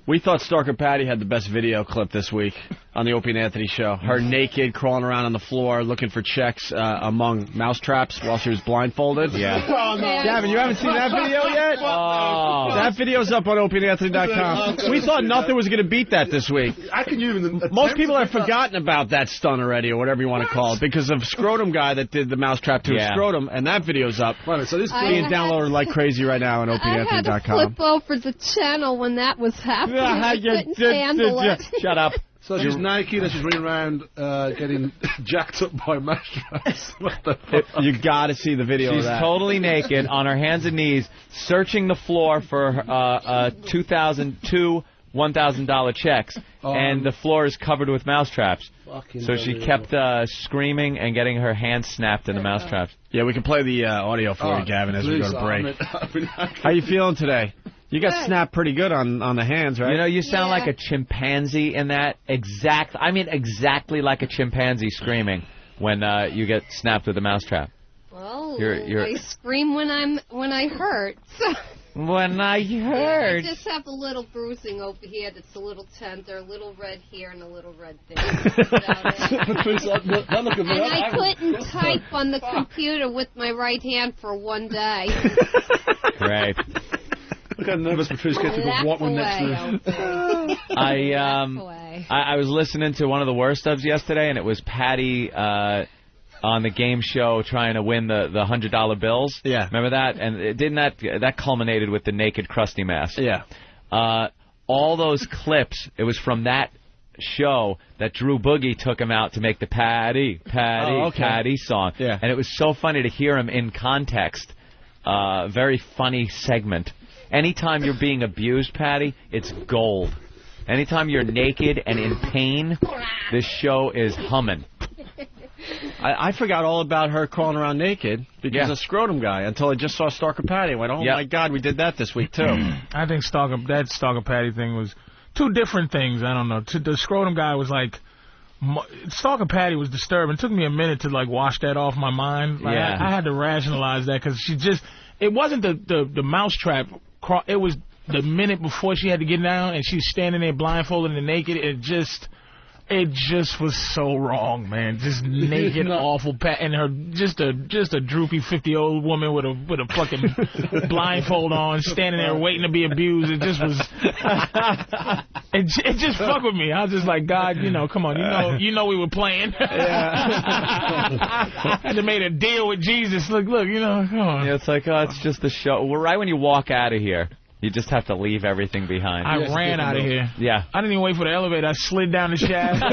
We thought Stalker Patti had the best video clip this week on the Opie and Anthony show. Her naked, crawling around on the floor, looking for checks among mousetraps while she was blindfolded. Yeah. Oh, no. Gavin, you haven't seen that video yet? Oh. That video's up on opieandanthony.com. We thought nothing was going to beat that this week. I can even Most people have forgotten about that stunt already, or whatever you want to call it, because of Scrotum Guy that did the mousetrap to his scrotum, and that video's up. So this being downloaded like crazy right now on opieandanthony.com. I had to flip over the channel when that was happening. I couldn't handle it. Shut up. So she's naked and she's running around getting jacked up by mousetraps. What the fuck? You got to see the video She's of that. totally naked on her hands and knees, searching the floor for $2,002 $1,000 checks, and the floor is covered with mousetraps. So she kept screaming and getting her hands snapped in the mousetraps. Yeah, we can play the audio for you, Gavin, as we go to break. How you feeling today? You got snapped pretty good on the hands, right? You know, you sound like a chimpanzee in that exactly like a chimpanzee screaming when you get snapped with a mousetrap. Well, You're I scream when I hurt. When I hurt. I just have a little bruising over here that's a little tender, a little red here, and a little red there. And I couldn't type on the computer with my right hand for one day. Great. Look how nervous Patrice gets with what one next to I was listening to one of the worst ofs yesterday, and it was Patty on the game show trying to win the $100 bills. Yeah. Remember that? And didn't that culminated with the naked Krusty mask? Yeah. All those clips, it was from that show that Drew Boogie took him out to make the Patty song. Yeah. And it was so funny to hear him in context. Very funny segment. Anytime you're being abused, Patty, it's gold. Anytime you're naked and in pain, this show is humming. I forgot all about her crawling around naked because of Scrotum Guy until I just saw Stalker Patti. I went, oh, my God, we did that this week, too. I think that Stalker Patti thing was two different things. I don't know. The Scrotum Guy was like... Stalker Patti was disturbing. It took me a minute to, like, wash that off my mind. Like, I had to rationalize that because she just... It wasn't the mousetrap. It was the minute before she had to get down and she's standing there blindfolded and naked. It just was so wrong, man. Just naked, awful, and her just a droopy 50-year-old woman with a fucking blindfold on, standing there waiting to be abused. It just was. It just fucked with me. I was just like, God, come on, you know we were playing. I had to make a deal with Jesus. Look, come on. Yeah, it's like, it's just the show. Well, right when you walk out of here. You just have to leave everything behind. I ran out of here. Yeah. I didn't even wait for the elevator. I slid down the shaft.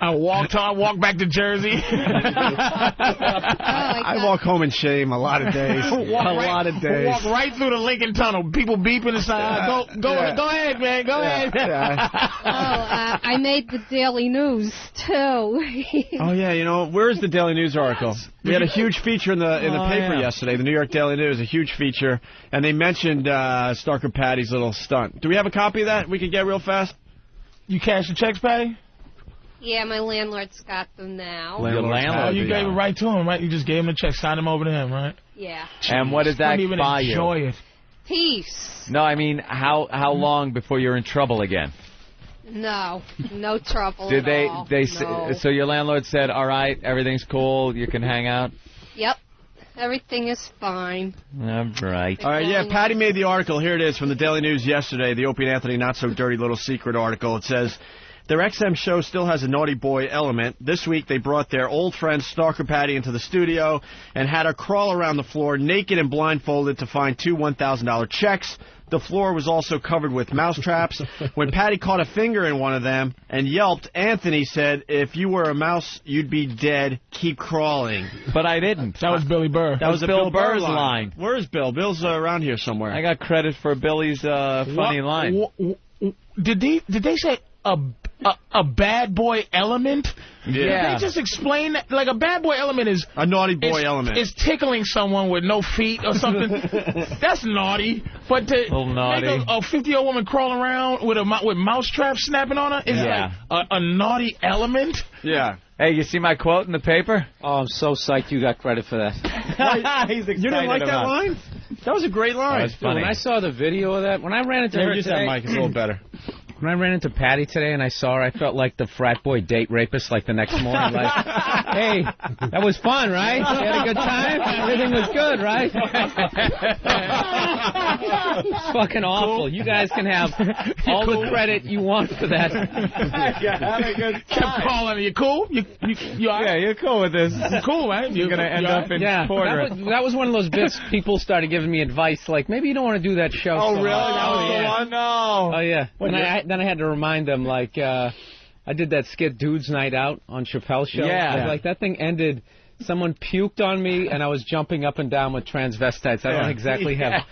I walked back to Jersey. I walk home in shame a lot of days. Walk right through the Lincoln Tunnel. People beeping inside. Go ahead, man. Go ahead. I made the Daily News, too. Oh, yeah. Where's the Daily News article? We had a huge feature in the paper yesterday, the New York Daily News, a huge feature, and they mentioned Stalker Patti's little stunt. Do we have a copy of that we could get real fast? You cash the checks, Patty? Yeah, my landlord's got them now. You gave it right to him, right? You just gave him the check, signed him over to him, right? Yeah. And what did that buy you? Enjoy it. Peace. No, I mean, how long before you're in trouble again? No trouble Did at all. No. So your landlord said, all right, everything's cool, you can hang out? Yep. Everything is fine. All right. All right, yeah, Patty made the article. Here it is from the Daily News yesterday, the Opie and Anthony Not So Dirty Little Secret article. It says, their XM show still has a naughty boy element. This week they brought their old friend Stalker Patti into the studio and had her crawl around the floor naked and blindfolded to find two $1,000 checks. The floor was also covered with mousetraps. When Patty caught a finger in one of them and yelped, Anthony said, if you were a mouse, you'd be dead. Keep crawling. But I didn't. That was Billy Burr. That was Bill Burr's line. Where is Bill? Bill's around here somewhere. I got credit for Billy's funny line. Did they say a bad boy element. Yeah. They just explain that. Like, a bad boy element is... A naughty boy element. Is tickling someone with no feet or something. That's naughty. But to make a 50-year-old woman crawl around with Mousetrap snapping on her is like a naughty element. Yeah. Hey, you see my quote in the paper? Oh, I'm so psyched you got credit for that. He's excited. You didn't like that line? That was a great line. That was funny. When I saw the video of that, when I ran into her just today, that mic is a little better. When I ran into Patty today and I saw her, I felt like the frat boy date rapist, like the next morning. Like, hey, that was fun, right? You had a good time? Everything was good, right? It's fucking awful. You guys can have all the credit you want for that. Kept calling her. You cool? You all right? Yeah, you're cool with this. You cool, right? You're going to end up in court. That was one of those bits people started giving me advice, like, maybe you don't want to do that show. Oh, so really? much. That was the one? No. Oh, yeah. Then I had to remind them, like, I did that skit Dude's Night Out on Chappelle's show. Yeah. I was like, that thing ended, someone puked on me, and I was jumping up and down with transvestites. I don't exactly have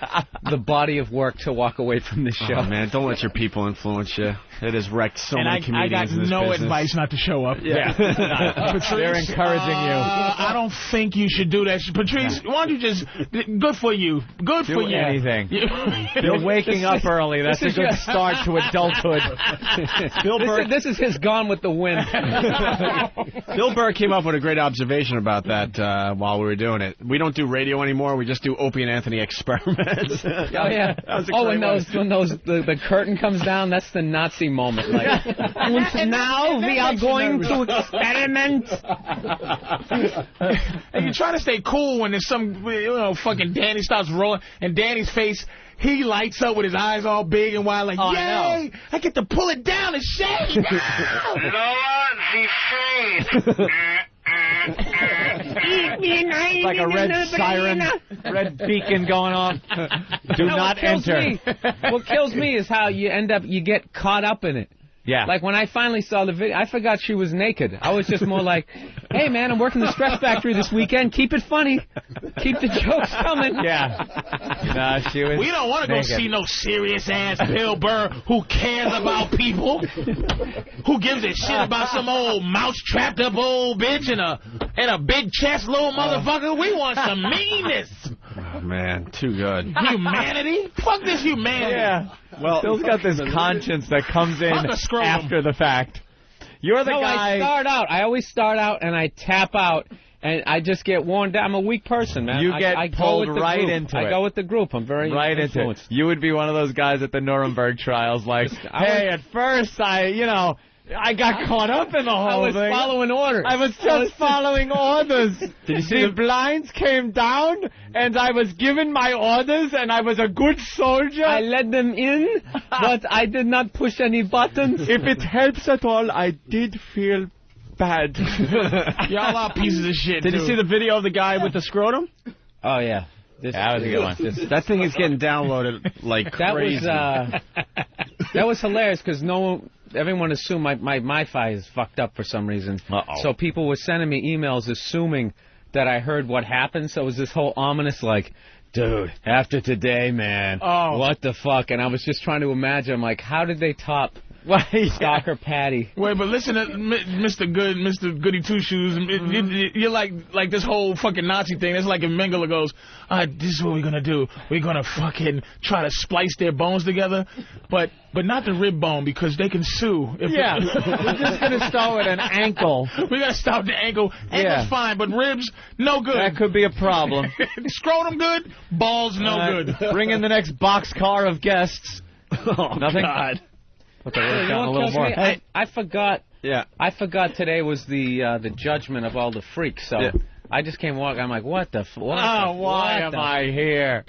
the body of work to walk away from this show. Oh, man, don't let your people influence you. It has wrecked so many comedians I got in this no business. advice not to show up. Yeah. Patrice, they're encouraging you. I don't think you should do that. Patrice, why don't you just... Good for you. Good for you. Do anything. You're waking up early. That's a good start to adulthood. Bill Burr, This is his Gone with the Wind. Bill Burr came up with a great observation about that while we were doing it. We don't do radio anymore. We just do Opie and Anthony experiments. Oh, yeah. When the curtain comes down, that's the Nazi moment. Like, and now we are going to experiment. And you try to stay cool when there's some, fucking Danny starts rolling, and Danny's face, he lights up with his eyes all big and wide, like, yay! I get to pull it down and shake. It's like a red siren, red beacon going on. Do not enter. What kills me is how you get caught up in it. Yeah. Like, when I finally saw the video, I forgot she was naked. I was just more like, hey, man, I'm working the Stress Factory this weekend. Keep it funny. Keep the jokes coming. Yeah. Nah, she was We don't want to go see no serious-ass Bill Burr who cares about people, who gives a shit about some old mouse-trapped-up old bitch and a big chest little motherfucker. We want some meanness. Oh, man, too good. Humanity? Fuck this humanity. Yeah. Well, Bill's got this conscience that comes in after the fact. You're the guy. I always start out and I tap out. And I just get worn down. I'm a weak person, man. You get pulled right group. into it. I go with the group. I'm very influenced. Into it. You would be one of those guys at the Nuremberg trials, like, hey, at first I got caught up in the whole thing. I was following orders. I was just following orders. Did you see the blinds came down, and I was given my orders, and I was a good soldier. I let them in, but I did not push any buttons. If it helps at all, I did feel bad. Y'all are pieces of shit. Did you see the video of the guy with the scrotum? Oh, yeah. That was a good one. That thing is getting downloaded like crazy. That was hilarious because everyone assumed my Wi-Fi is fucked up for some reason. So people were sending me emails assuming that I heard what happened. So it was this whole ominous, like, dude, after today, man, what the fuck? And I was just trying to imagine, I'm like, how did they top Stalker Patti? Wait, but listen to Mr. Goody Two Shoes. You're like this whole fucking Nazi thing. It's like if Mengele goes, this is what we're gonna do. We're gonna fucking try to splice their bones together, but not the rib bone because they can sue. We're just gonna start with an ankle. We gotta start with the ankle. Ankle's fine, but ribs, no good. That could be a problem. Scrotum good, balls no good. Bring in the next boxcar of guests. Nothing. God. I forgot. Yeah. I forgot today was the judgment of all the freaks. So I just came walking. I'm like, what the? Why am I here?